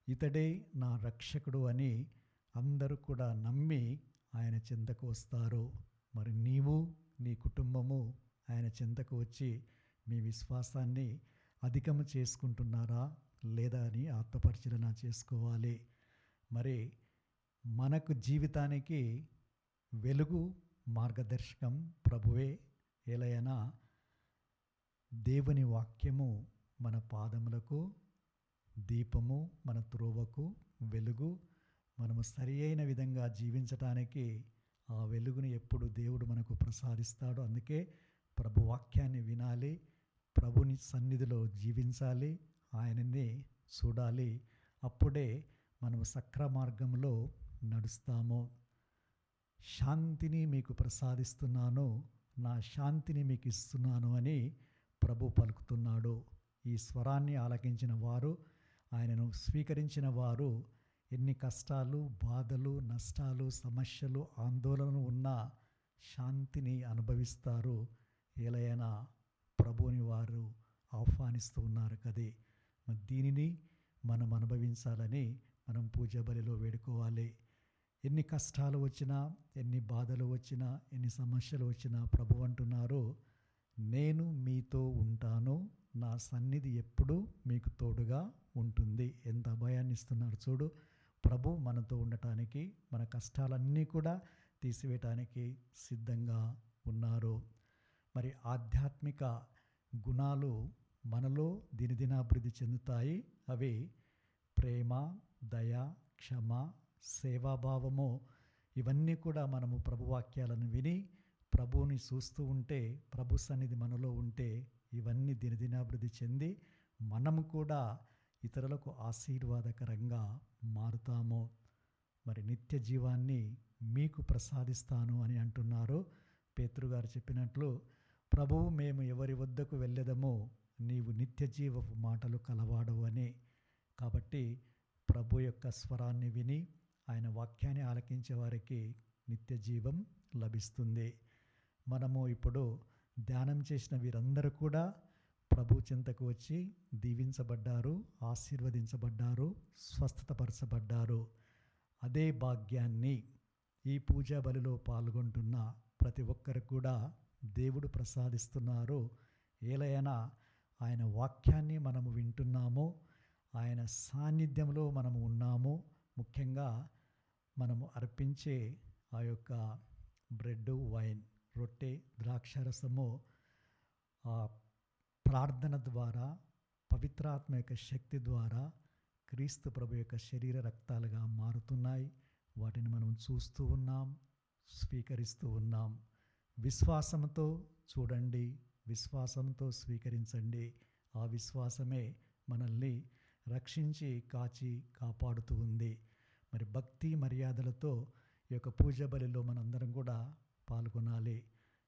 Speaker 2: ఇతడే నా రక్షకుడు అని అందరూ కూడా నమ్మి ఆయన చెంతకు వస్తారు. మరి నీవు, నీ కుటుంబము ఆయన చెంతకు వచ్చి మీ విశ్వాసాన్ని అధికము చేసుకుంటున్నారా లేదా అని ఆత్మపరిశీలన చేసుకోవాలి. మరి మనకు జీవితానికి వెలుగు, మార్గదర్శకం ప్రభువే. ఏలైనా దేవుని వాక్యము మన పాదములకు దీపము, మన త్రోవకు వెలుగు. మనము సరి అయిన విధంగా జీవించటానికి ఆ వెలుగుని ఎప్పుడు దేవుడు మనకు ప్రసాదిస్తాడు. అందుకే ప్రభు వాక్యాన్ని వినాలి, ప్రభుని సన్నిధిలో జీవించాలి, ఆయనని చూడాలి. అప్పుడే మనము సక్ర మార్గంలో నడుస్తాము. శాంతిని మీకు ప్రసాదిస్తున్నాను, నా శాంతిని మీకు ఇస్తున్నాను అని ప్రభు పలుకుతున్నాడు. ఈ స్వరాన్ని ఆలకించిన వారు, ఆయనను స్వీకరించిన వారు ఎన్ని కష్టాలు, బాధలు, నష్టాలు, సమస్యలు, ఆందోళనలు ఉన్నా శాంతిని అనుభవిస్తారు. ఏలైనా ప్రభువుని వారు ఆహ్వానిస్తూ ఉన్నారు కదే. మరి దీనిని మనం అనుభవించాలని మనం పూజ బలిలో వేడుకోవాలి. ఎన్ని కష్టాలు వచ్చినా, ఎన్ని బాధలు వచ్చినా, ఎన్ని సమస్యలు వచ్చినా ప్రభు అంటున్నారు, నేను మీతో ఉంటాను, నా సన్నిధి ఎప్పుడూ మీకు తోడుగా ఉంటుంది. ఎంత అభయాన్ని ఇస్తున్నారు చూడు. ప్రభు మనతో ఉండటానికి, మన కష్టాలన్నీ కూడా తీసివేయటానికి సిద్ధంగా ఉన్నారు. మరి ఆధ్యాత్మిక గుణాలు మనలో దినదినాభివృద్ధి చెందుతాయి. అవి ప్రేమ, దయ, క్షమ, సేవాభావము. ఇవన్నీ కూడా మనము ప్రభువాక్యాలను విని ప్రభువుని చూస్తూ ఉంటే, ప్రభు సన్నిధి మనలో ఉంటే ఇవన్నీ దినదినాభివృద్ధి చెంది మనము కూడా ఇతరులకు ఆశీర్వాదకరంగా మారుతాము. మరి నిత్య జీవాన్ని మీకు ప్రసాదిస్తాను అని అంటున్నారు. పేతురుగారు చెప్పినట్లు, ప్రభువు మేము ఎవరి వద్దకు వెళ్ళెదమో నీవు నిత్య జీవపు మాటలు కలవాడవు అని. కాబట్టి ప్రభు యొక్క స్వరాన్ని విని ఆయన వాక్యాన్ని ఆలకించే వారికి నిత్య జీవం లభిస్తుంది. మనము ఇప్పుడు ధ్యానం చేసిన వీరందరూ కూడా ప్రభు చింతకు వచ్చి దీవించబడ్డారు, ఆశీర్వదించబడ్డారు, స్వస్థతపరచబడ్డారు. అదే భాగ్యాన్ని ఈ పూజా బలిలో పాల్గొంటున్న ప్రతి ఒక్కరు కూడా దేవుడు ప్రసాదిస్తున్నారు. ఏలైనా ఆయన వాక్యాన్ని మనము వింటున్నాము, ఆయన సాన్నిధ్యంలో మనము ఉన్నాము. ముఖ్యంగా మనము అర్పించే ఆ యొక్క బ్రెడ్, వైన్, రొట్టె, ద్రాక్షరసము ఆ ప్రార్థన ద్వారా, పవిత్రాత్మ యొక్క శక్తి ద్వారా క్రీస్తు ప్రభు యొక్క శరీర రక్తాలుగా మారుతున్నాయి. వాటిని మనం చూస్తూ ఉన్నాం, స్వీకరిస్తూ ఉన్నాం. విశ్వాసంతో చూడండి, విశ్వాసంతో స్వీకరించండి. ఆ విశ్వాసమే మనల్ని రక్షించి కాచి కాపాడుతూ ఉంది. మరి భక్తి మర్యాదలతో ఈ యొక్క పూజ బలిలో మనందరం కూడా పాల్గొనాలి.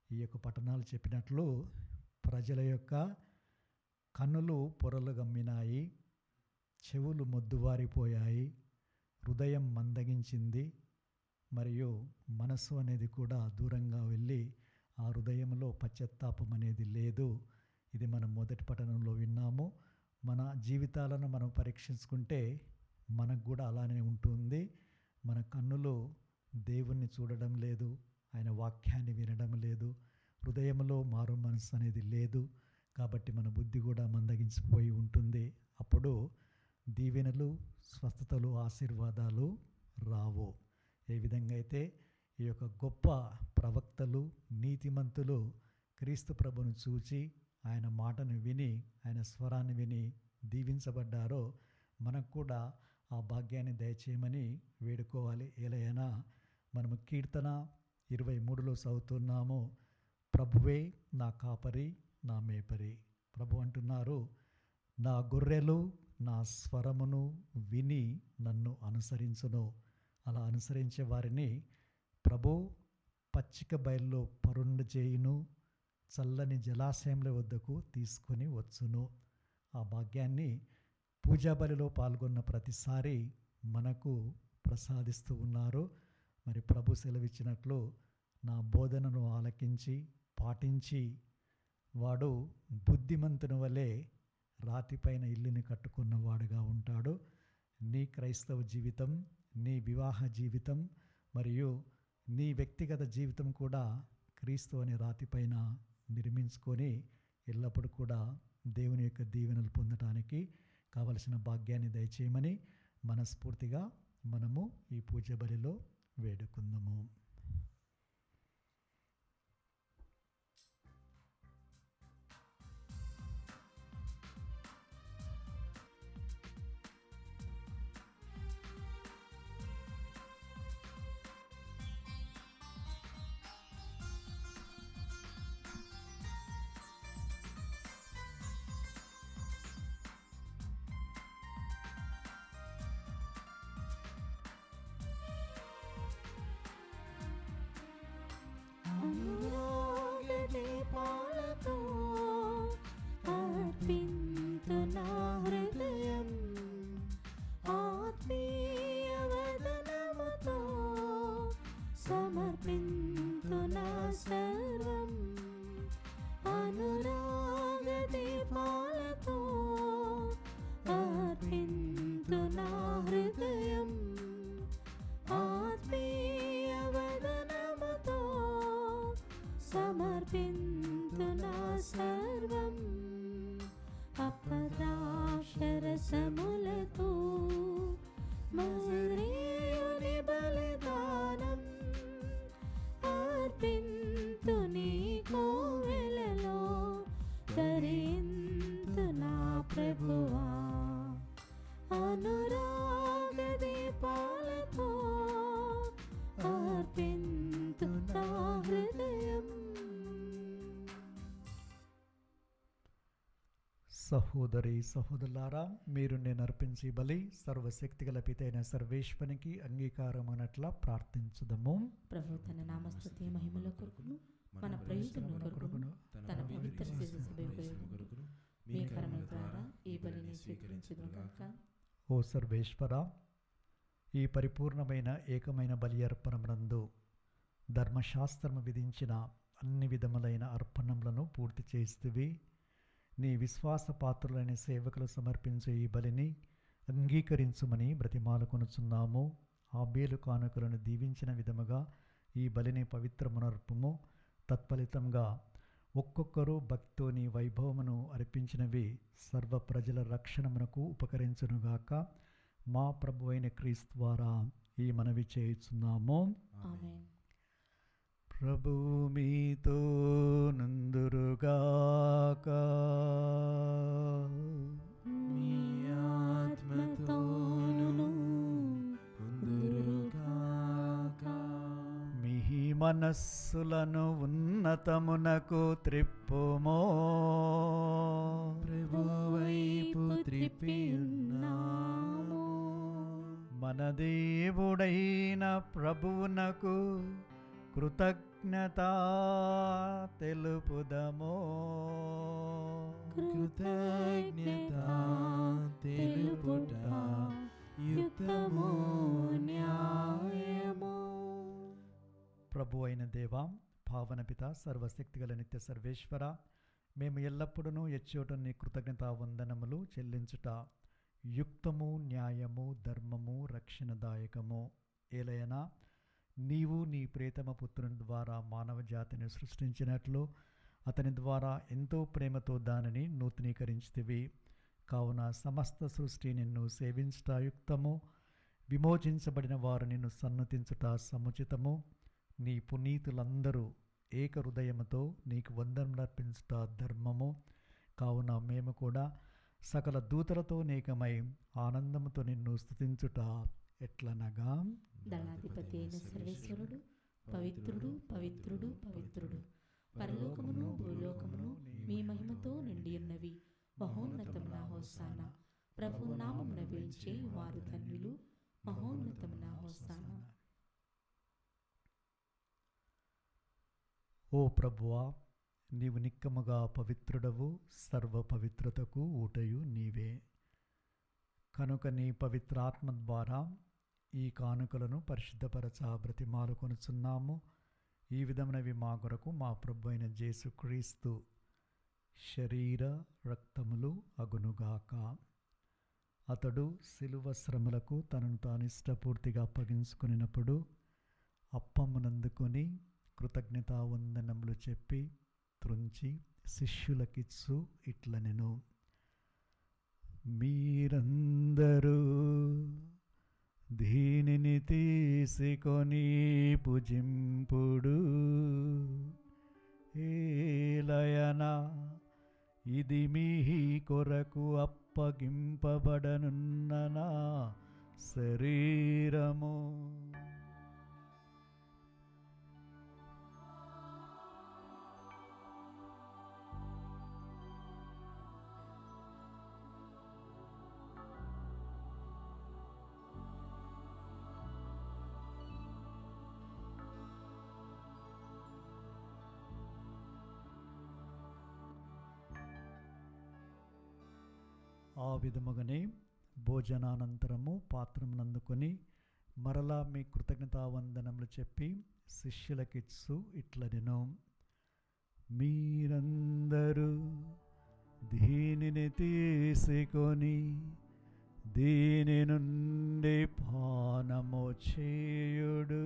Speaker 2: ఈ యొక్క పట్టణాలు చెప్పినట్లు ప్రజల యొక్క కన్నులు పొరలు గమ్మినాయి, చెవులు మొద్దువారిపోయాయి, హృదయం మందగించింది, మరియు మనసు అనేది కూడా దూరంగా వెళ్ళి ఆ హృదయంలో పశ్చాత్తాపం అనేది లేదు. ఇది మనం మొదటి పట్టణంలో విన్నాము. మన జీవితాలను మనం పరీక్షించుకుంటే మనకు కూడా అలానే ఉంటుంది. మన కన్నులు దేవుణ్ణి చూడడం లేదు, ఆయన వాక్యాన్ని వినడం లేదు, హృదయంలో మారు మనసు అనేది లేదు. కాబట్టి మన బుద్ధి కూడా మందగించిపోయి ఉంటుంది. అప్పుడు దీవెనలు, స్వస్థతలు, ఆశీర్వాదాలు రావు. ఏ విధంగా అయితే ఈ యొక్క గొప్ప ప్రవక్తలు, నీతిమంతులు క్రీస్తు ప్రభును చూచి ఆయన మాటను విని, ఆయన స్వరాన్ని విని దీవించబడ్డారో మనకు కూడా ఆ భాగ్యాన్ని దయచేయమని వేడుకోవాలి. ఏలైనా మనము కీర్తన 23లో చదువుతున్నాము, ప్రభువే నా కాపరి, నా మేపరి. ప్రభు అంటున్నారు, నా గొర్రెలు నా స్వరమును విని నన్ను అనుసరించును. అలా అనుసరించే వారిని ప్రభు పచ్చిక బయల్లో పరుండ చేయును, చల్లని జలాశయంల వద్దకు తీసుకొని వచ్చును. ఆ భాగ్యాన్ని పూజా బలిలో పాల్గొన్న ప్రతిసారి మనకు ప్రసాదిస్తూ ఉన్నారు. మరి ప్రభు సెలవిచ్చినట్లు, నా బోధనను ఆలకించి పాటించి వాడు బుద్ధిమంతుని వలె రాతిపైన ఇల్లుని కట్టుకున్నవాడుగా ఉంటాడు. నీ క్రైస్తవ జీవితం, నీ వివాహ జీవితం మరియు నీ వ్యక్తిగత జీవితం కూడా క్రీస్తు అనే రాతిపైన నిర్మించుకొని ఎల్లప్పుడూ కూడా దేవుని యొక్క దీవెనలు పొందటానికి కావలసిన భాగ్యాన్ని దయచేయమని మనస్ఫూర్తిగా మనము ఈ పూజ బలిలో వేడుకుందాము.
Speaker 1: అర్పింతునా సర్వం అనురాగ దీపాలతో అర్పింతునా హృదయం ఆత్మీయ వదనముతో సమర్పింతునా సర్వం అపద్రాక్షరసములతో మధురేయుని బలిదానం అర్పింతు నీ కోవెలలో ధరింతు నా ప్రభువా అనురాగ దీపాలతో అర్పింతు నా హృదయం.
Speaker 2: సహోదరి సహోదరులారా, మీరు నేను అర్పించి బలి సర్వశక్తిగల పితైన సర్వేశ్వనికి అంగీకారమనట్లా ప్రార్థించుదము.
Speaker 1: ప్రభు తన నామస్తుతి మహిమల కొరకును మన ప్రయోజనం కొరకును తన పవిత్ర శిశు కొరకును మీ కర్మల ద్వారా ఈ బలిని స్వీకరించుదుగాక.
Speaker 2: ఓ సర్వేశ్వర, ఈ పరిపూర్ణమైన ఏకమైన బలి అర్పణమునందు ధర్మశాస్త్రము విధించిన అన్ని విధములైన అర్పణములను పూర్తి చేస్తువి. నీ విశ్వాస పాత్రులైన సేవకులు సమర్పించే ఈ బలిని అంగీకరించుమని బ్రతిమాలుకొనుచున్నాము. ఆ మేలు కానుకలను దీవించిన విధముగా ఈ బలిని పవిత్రమునర్పము. తత్ఫలితంగా ఒక్కొక్కరు భక్తితో నీ వైభవమును అర్పించినవి సర్వ ప్రజల రక్షణమునకు ఉపకరించునుగాక. మా ప్రభు అయిన క్రీస్తు ద్వారా ఈ మనవి చేయుచున్నాము.
Speaker 1: ఆమేన్.
Speaker 2: ప్రభు మీతో నందురుగాక.
Speaker 1: మీ ఆత్మతోను ఉందురుగాక.
Speaker 2: మీ మనస్సులను ఉన్నతమునకు త్రిప్పుమో.
Speaker 1: ప్రభువైపు త్రిప్పియున్నాము.
Speaker 2: మన దేవుడైన ప్రభువునకు కృతజ్ఞత తెలుపుదము.
Speaker 1: కృతజ్ఞత తెలుపుట యుక్తము న్యాయము.
Speaker 2: ప్రభు అయిన దేవా, పావన పిత, సర్వశక్తిగల నిత్య సర్వేశ్వర, మేము ఎల్లప్పుడూ ఎచ్చోట నీ కృతజ్ఞతా వందనములు చెల్లించుట యుక్తము, న్యాయము, ధర్మము, రక్షణదాయకము. ఏలయనా నీవు నీ ప్రియతమ పుత్రుని ద్వారా మానవ జాతిని సృష్టించినట్లు అతని ద్వారా ఎంతో ప్రేమతో దానిని నూతనీకరించితివి. కావున సమస్త సృష్టి నిన్ను సేవించుట యుక్తము, విమోచించబడిన వారు నిన్ను సన్నతించుట సముచితము. నీ పునీతులందరూ ఏక హృదయముతో నీకు వందనములర్పించుట ధర్మము. కావున మేము కూడా సకల దూతలతో నేకమై ఆనందముతో నిన్ను స్తుతించుట ఎట్లనగా,
Speaker 1: దళాధిపతి అయిన సర్వేశ్వరుడు పవిత్రుడు పవిత్రుడు పవిత్రుడు, పరలోకమును భూలోకమును మీ మహిమతో నిండి ఉన్నవి. మహోన్నతమున హోసానా. ప్రభు నామమున పిలిచే వారు ధన్యులు. మహోన్నతమున హోసానా.
Speaker 2: ఓ ప్రభువా, నీవు నిక్కముగా పవిత్రుడవు, సర్వ పవిత్రతకు ఊటయు నీవే. కనుక నీ పవిత్రాత్మ ద్వారా ఈ కానుకలను పరిశుద్ధపరచ బ్రతిమాలుకొనుచున్నాము. ఈ విధమునవి మా కొరకు మా ప్రభు అయిన యేసుక్రీస్తు శరీర రక్తములు అగునుగాక. అతడు శిలువ శ్రమలకు తనను తాను ఇష్టపూర్తిగా అప్పగించుకునినప్పుడు అప్పమునందుకొని కృతజ్ఞతా వందనములు చెప్పి త్రుంచి శిష్యులకిచ్చు ఇట్లనెను. మీరందరూ దీనిని తీసుకొని పూజింపుడు. ఏలయనా ఇది మీ కొరకు అప్పగింపబడనున్న నా శరీరము. ఆ విధముగానే భోజనానంతరము పాత్రమునందుకొని మరలా మీ కృతజ్ఞతావందనములు చెప్పి శిష్యులకిచ్చు ఇట్లనెను, మీరందరూ దీనిని తీసుకొని దీని నుండి పానము చేయుడు.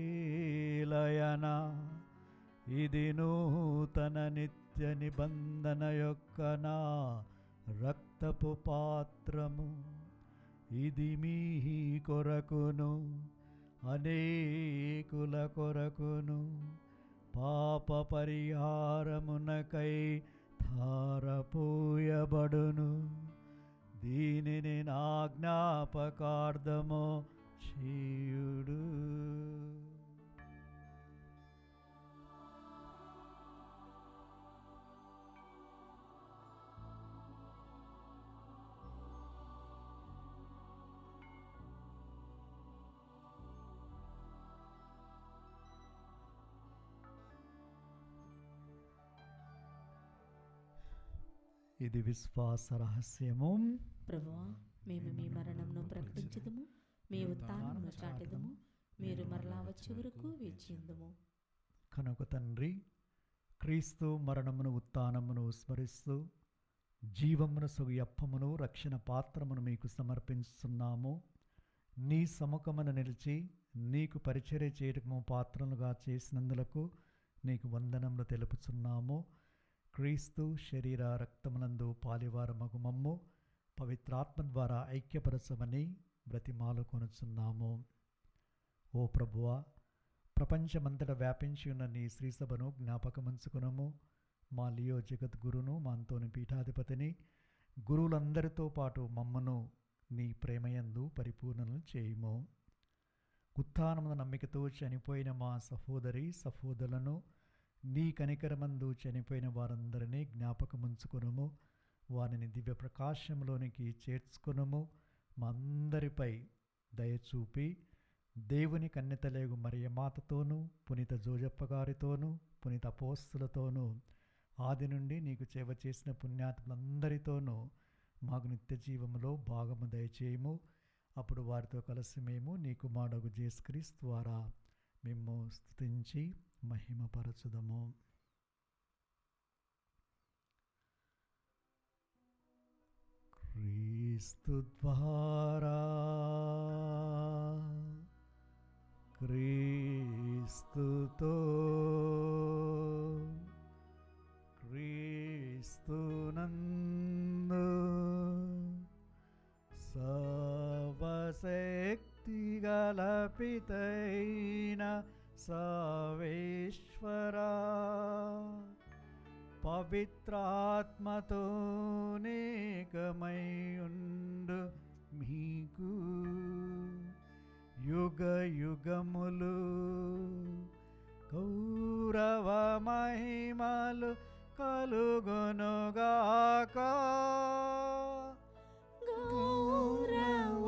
Speaker 2: ఏలయన ఇది నూతన నిత్య నిబంధన యొక్క నా రక్తపు పాత్రము. ఇది మీ కొరకును అనేకుల కొరకును పాప పరిహారమునకై ధారపోయబడును. దీనిని నా జ్ఞాపకార్థము చేయుడు. ఇది విశ్వాస రహస్యము.
Speaker 1: ప్రభువా, మేము మీ మరణమును ప్రకటించుదుము, మీ ఉత్థానమును చాటెదము, మీరు మరలా వచ్చే వరకు వేచియుందుము.
Speaker 2: కనుక తండ్రి, క్రీస్తు మరణమును ఉత్థానమును స్మరిస్తూ జీవమును సుయప్పమును రక్షణ పాత్రమును మీకు సమర్పిస్తున్నాము. నీ సముఖమున నిలిచి నీకు పరిచర్య చేయటము పాత్రలుగా చేసినందులకు నీకు వందనములు తెలుపుచున్నాము. క్రీస్తు శరీర రక్తములందు పాలివారమగు మమ్ము పవిత్రాత్మ ద్వారా ఐక్యపరచమని బ్రతిమాలుకొనుచున్నాము. ఓ ప్రభువా, ప్రపంచమంతటా వ్యాపించి ఉన్న నీ శ్రీసభను జ్ఞాపకముంచుకునము. మా లియో జగద్గురును, మా అంతోని పీఠాధిపతిని, గురువులందరితో పాటు మమ్మను నీ ప్రేమయందు పరిపూర్ణను చేయుము. ఉత్థానమున నమ్మికతో చనిపోయిన మా సహోదరి సహోదరులను, నీ కనికరమందు చనిపోయిన వారందరినీ జ్ఞాపకముంచుకొనుము. వారిని దివ్య ప్రకాశంలోనికి చేర్చుకొనుము. మా అందరిపై దయచూపి దేవుని కన్యతలేగు మరియమాతతోనూ, పునీత జోజప్ప గారితోనూ, పునీత అపోస్తులతోనూ, ఆది నుండి నీకు సేవ చేసిన పుణ్యాత్ములందరితోనూ మాకు నిత్య జీవములో భాగము దయచేయము. అప్పుడు వారితో కలిసి మేము నీ కుమారుడు యేసుక్రీస్తు ద్వారా మేము స్తుతించి మహిమపరచుదము. క్రీస్తు ద్వారా, క్రీస్తుతో, క్రీస్తునందు సర్వశక్తిగల పితైన సర్వేశ్వరా, పవిత్రాత్మతో నేకమై ఉండు మీకు యుగ యుగములు గౌరవ మహిమలు కలుగునుగాక.
Speaker 1: గౌరవ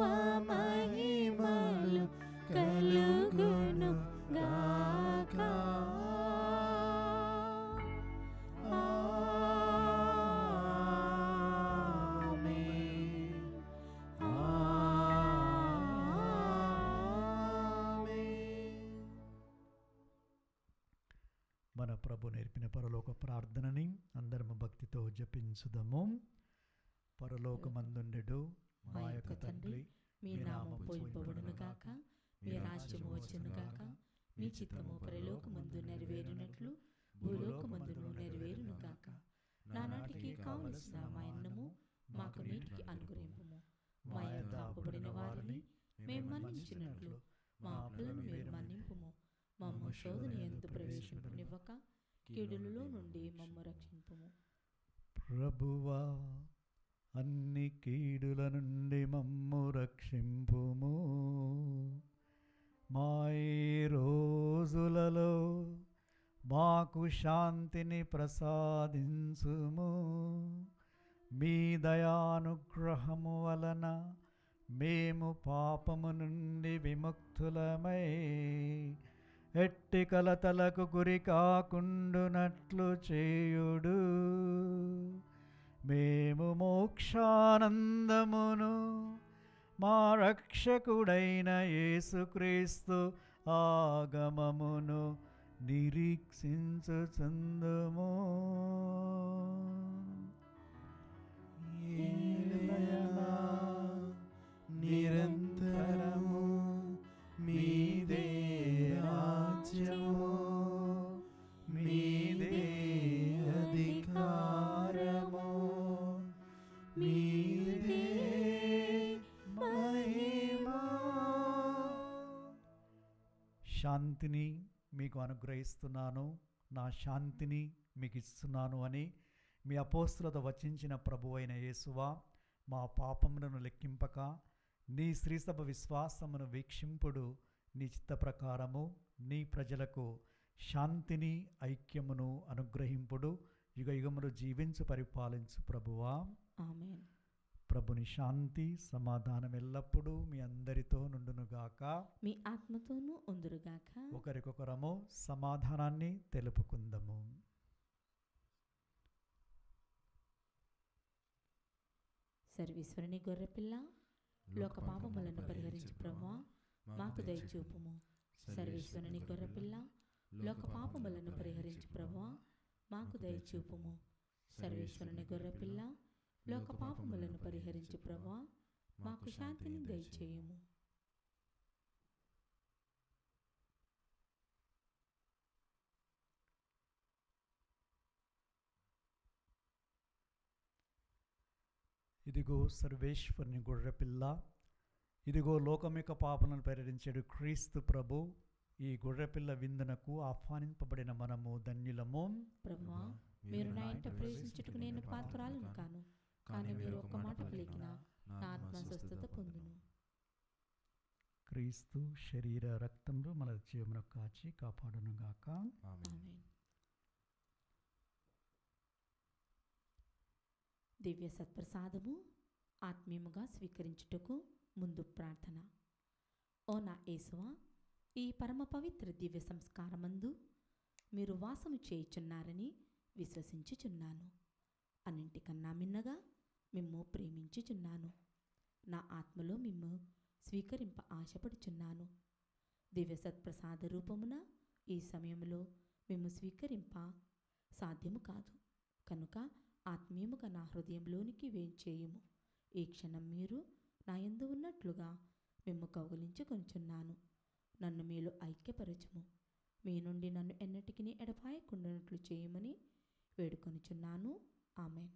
Speaker 1: మహిమలు కలుగునుగాక. ఆమేన్. ఆమేన్.
Speaker 2: మన ప్రభు నేర్పిన పరలోక ప్రార్థనని అందరము భక్తితో జపించుదము. పరలోకమందుండెడు
Speaker 1: మా యొక్క తండ్రి, మీ నామము పూజింపబడును గాక, మీ రాజ్యము వచ్చును గాక, మీ చిత్తము పరలోకమందు నెరవేరునట్లు భూలోకమందును నెరవేరును గాక. నానాటికి కావలసిన మా అన్నము మాకు నేటికి అనుగ్రహింపుము. మా యొద్ద అప్పుబడిన వారిని మేము మన్నించినట్లు మా అప్పులను మీరు మన్నింపుము. మమ్ము శోధన యందు ప్రవేశింపనివ్వక కీడులలో నుండి మమ్ము రక్షింపుము.
Speaker 2: ప్రభువా, అన్ని కీడుల నుండి మమ్ము రక్షింపుము. మా ఈ రోజులలో మాకు శాంతిని ప్రసాదించుము. మీ దయానుగ్రహము వలన మేము పాపము నుండి విముక్తులమై ఎట్టి కలతలకు గురి కాకుండునట్లు చేయుడు. మేము మోక్షానందమును మా రక్షకుడైన యేసుక్రీస్తు ఆగమమును నిరీక్షించుచుందుము.
Speaker 4: ఏలయనా నిరంతరము మీదే రాజ్యము, మీదే అధికారము, మీదే మహిమ.
Speaker 2: శాంతిని మీకు అనుగ్రహిస్తున్నాను, నా శాంతిని మీకు ఇస్తున్నాను అని మీ అపోస్తులతో వచించిన ప్రభువైన యేసువా, మా పాపములను లెక్కింపక నీ శ్రీసభ విశ్వాసమును వీక్షింపుడు. నీ చిత్త ప్రకారము నీ ప్రజలకు శాంతిని ఐక్యమును అనుగ్రహింపుడు. యుగ యుగములు జీవించు పరిపాలించు ప్రభువా,
Speaker 1: ఆమేన్.
Speaker 2: ప్రభుని శాంతి సమాధానం ఎల్లప్పుడూ మీ అందరితో నుండునుగాక.
Speaker 1: మీ ఆత్మతోనూ ఉందురుగాక.
Speaker 2: ఒకరికొకరము సమాధానాన్ని తెలుపుకుందము.
Speaker 1: సర్వేశ్వరుని గొర్రెపిల్ల, లోక పాపములను పరిహరించు ప్రభువా, మాకు దయచూపుము. సర్వేశ్వరుని గొర్రెపిల్ల, లోక పాపములను పరిహరించు ప్రభువా, మాకు దయచూపుము. సర్వేశ్వరుని గొర్రెపిల్ల, లోక పాపములను పరిహరించు ప్రభువా, మాకు శాంతిని దయచేయుము.
Speaker 2: ఇదిగో సర్వేశ్వరుని గొర్రెపిల్ల, ఇదిగో లోకం యొక్క పాపలను పరిహరించాడు క్రీస్తు ప్రభు. ఈ గొర్రెపిల్ల విందునకు ఆహ్వానింపబడిన మనము ధన్యులము.
Speaker 1: ప్రభువా, మీరు నా ఇంట ప్రవేశించుటకు నేను పాత్రురాలను కాను, కానీ మీరు ఒక్క మాట పలికిన నా ఆత్మ స్వస్థత పొందును.
Speaker 2: క్రీస్తు శరీర రక్తంలో మన జీవమును కాచి కాపాడునుగాక.
Speaker 1: ఆమేన్. దివ్య సత్ప్రసాదము ఆత్మీయముగా స్వీకరించుటకు ముందు ప్రార్థన. ఓ నా యేసువా, ఈ పరమ పవిత్ర దివ్య సంస్కారమందు మీరు వాసము చేయుచున్నారని విశ్వసించుచున్నాను. అన్నింటికన్నా మిన్నగా మిమ్ము ప్రేమించుచున్నాను. నా ఆత్మలో మిమ్ము స్వీకరింప ఆశపడుచున్నాను. దివ్య సత్ప్రసాద రూపమున ఈ సమయంలో మిమ్ము స్వీకరింప సాధ్యము కాదు. కనుక ఆత్మీయముగా నా హృదయంలోనికి వేంచేయుము. ఈ క్షణం మీరు నా యందు ఉన్నట్లుగా మిమ్ము కౌగిలించుకొనుచున్నాను. నన్ను మీలో ఐక్యపరచుము. మీ నుండి నన్ను ఎన్నటికీ ఎడపాయకుండానట్లు చేయమని వేడుకొనుచున్నాను. ఆమేన్.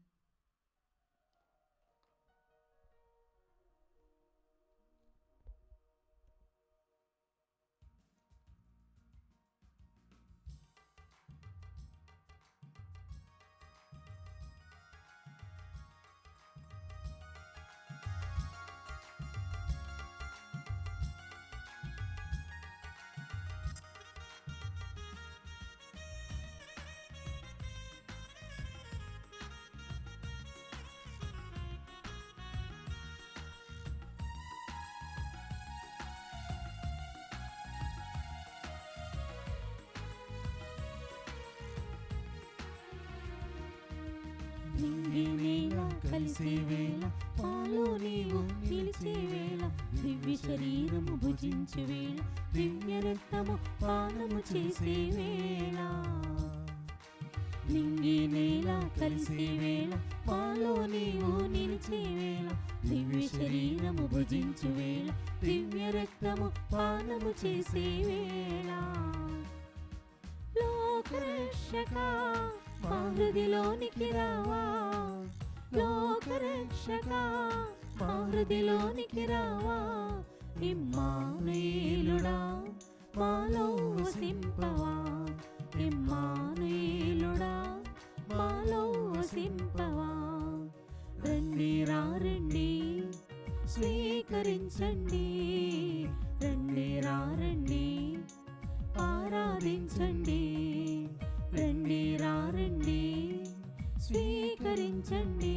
Speaker 4: నింగినేల కలిసే వేళ, పాలో నీవు నిలిచే వేళ, దివ్య శరీరము భుజించు వేళ, దివ్య రక్తము పానము చేసే వేళ. నింగినేల కలిసే వేళ, పాలో నీవు నిలిచే వేళ, దివ్య శరీరము భుజించు వేళ, దివ్య రక్తము పానము చేసే వేళ. లోకరక్షక మా హృదిలోనికి రావా, లోకరక్షక మా హృదిలోనికి రావా, ఇమ్మానుయేలుడా మాలో వసింపవా, ఇమ్మానుయేలుడా మాలో వసింపవా. రండి రా రండి స్వీకరించండి, రండి రా రండి ఆరాధించండి, రండి రా రండి స్వీకరించండి,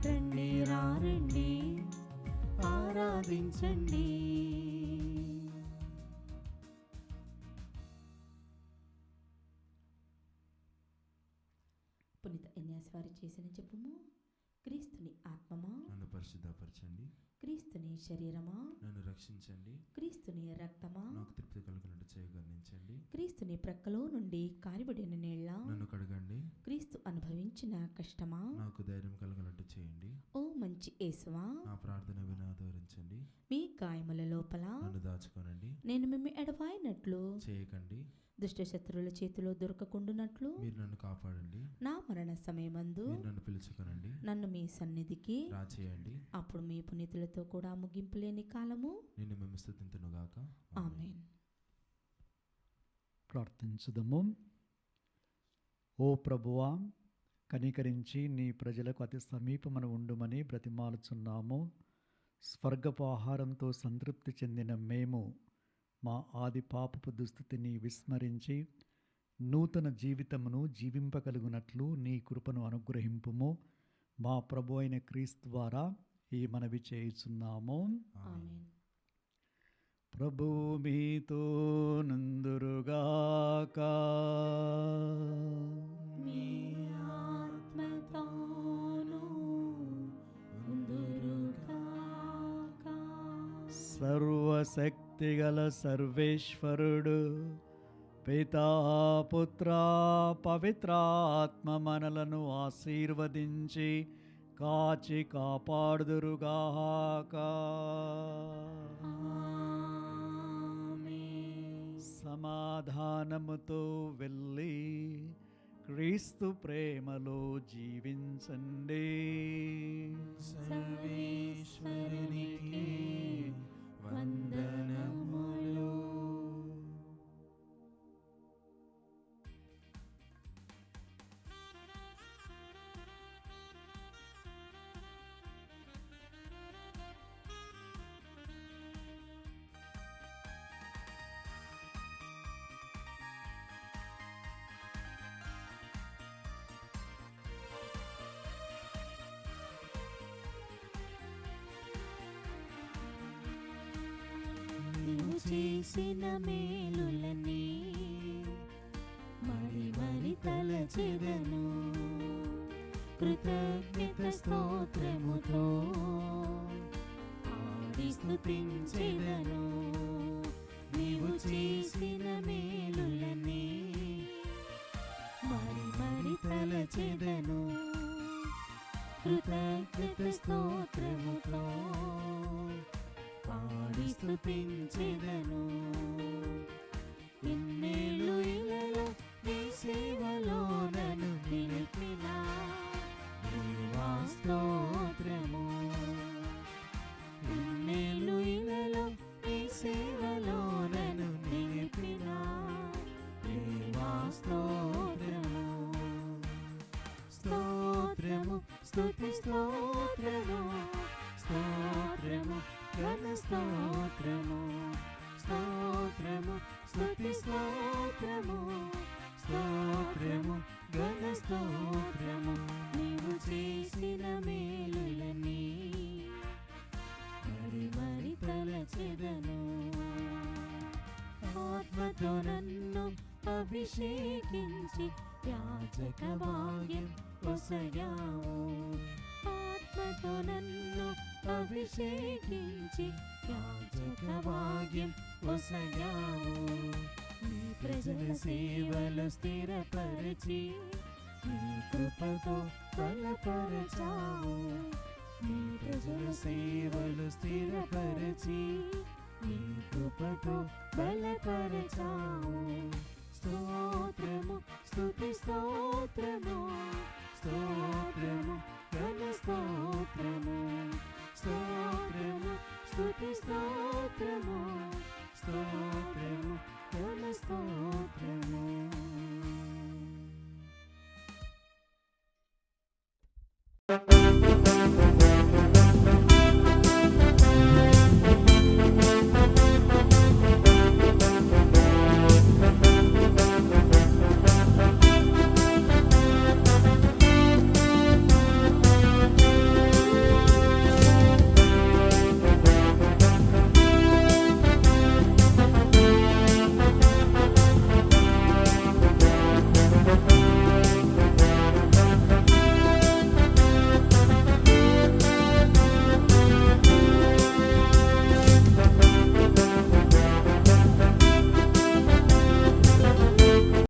Speaker 4: రండి రా రండి ఆరాధించండి.
Speaker 1: పునీత ఎన్యాస్ వారు చేసిన జపము. క్రీస్తుని ఆత్మమా,
Speaker 5: నన్ను పరిశుద్ధపరచండి.
Speaker 1: క్రీస్తుని శరీరమా,
Speaker 5: నన్ను రక్షించండి.
Speaker 1: క్రీస్తుని రక్తమా,
Speaker 5: నాకు తృప్తి కలిగినట్టు చేయగర్ణించండి.
Speaker 1: క్రీస్తుని ప్రక్కలో నుండి కారిబడిన నీళ్ళ,
Speaker 5: నన్ను కడగండి.
Speaker 1: క్రీస్తు అనుభవించిన కష్టమా,
Speaker 5: నాకు ధైర్యం కలిగినట్టు చేయండి.
Speaker 1: ఓ మంచి యేసువా,
Speaker 5: నా ప్రార్థన వినాదరించండి.
Speaker 1: మీ గాయముల లోపల
Speaker 5: నన్ను దాచుకోనండి.
Speaker 1: నేను మిమ్మ ఎడబాయినట్లు,
Speaker 5: చేయకండి.
Speaker 1: దుష్ట శత్రువుల చేతిలో దొరకకుండునట్లు
Speaker 5: మీరు నన్ను కాపాడండి.
Speaker 1: నా మరణ సమయమందు
Speaker 5: మీరు నన్ను పిలుచుకొనండి.
Speaker 1: నన్ను మీ సన్నిధికి
Speaker 5: రాచేయండి.
Speaker 1: అప్పుడు మీ పునీతులతో కూడా ముగింపు లేని కాలము.
Speaker 5: నిన్ను మేము స్తుతింతునుగాక.
Speaker 1: ఆమేన్.
Speaker 2: ప్రార్థించుదము. ఓ ప్రభువా, కనికరించి నీ ప్రజలకు అతి సమీపమున ఉండుమని బ్రతిమాలుచున్నాము. స్వర్గపు ఆహారంతో సంతృప్తి చెందిన మేము మా ఆది పాపపు దుస్థితిని విస్మరించి నూతన జీవితమును జీవింపగలుగునట్లు నీ కృపను అనుగ్రహింపుము. మా ప్రభు అయిన క్రీస్తు ద్వారా ఈ మనవి చేయుచున్నాము.
Speaker 1: ఆమేన్.
Speaker 2: ప్రభువు మీతో నందురుగాక.
Speaker 1: మీ ఆత్మతోను ఉందురుగాక.
Speaker 2: సర్వశక్తిగల సర్వేశ్వరుడు పితా పుత్ర పవిత్రాత్మ మనలను ఆశీర్వదించి కాచి కాపాడుదురుగాక.
Speaker 1: ఆమేన్.
Speaker 2: సమాధానముతో వెళ్ళి క్రీస్తు ప్రేమలో జీవించండి.
Speaker 1: సర్వేశ్వరునికి వందనములు. నీవు చేసిన మేలులని మరి మరి తలచెదను. కృతజ్ఞత స్తోత్రముతో ఆడి స్తుతించెదను. నీవు చేసిన మేలులని మరి మరి తలచెదను. కృతజ్ఞత స్తోత్రముతో పాడి స్తుతించెదను. ఇన్నేళ్ళు ఇలలో నీ సేవలో నన్ను నిలిపిన దేవా స్తోత్రము. ఇన్నేళ్ళు ఇలలో నీ సేవలో నన్ను నిలిపిన దేవా స్తోత్రము. స్తోత్రము స్తుతి స్తోత్రము స్తోత్రము ఘన స్తోత్రము. స్తోత్రము స్తుతి స్తోత్రము స్తోత్రము ఘన స్తోత్రము. నీవు చేసిన మేలులని మరి మరి తలచెదను. ఆత్మతో నన్ను అభిషేకించి యాజక భాగ్యం పొసగావు. ఆత్మతో నన్ను అభిషేకించి యాజక భాగ్యం పొసగావు. నీ ప్రజల సేవలు స్థిరపరచి నీ కృపతో బలపరచావు. నీ ప్రజల సేవలు స్థిరపరచి నీ కృపతో బలపరచావు. స్తోత్రము స్తుతి స్తోత్రము స్తోత్రము ఘన స్తోత్రము. స్తోత్రము స్తుతి స్తోత్రము స్తోత్రము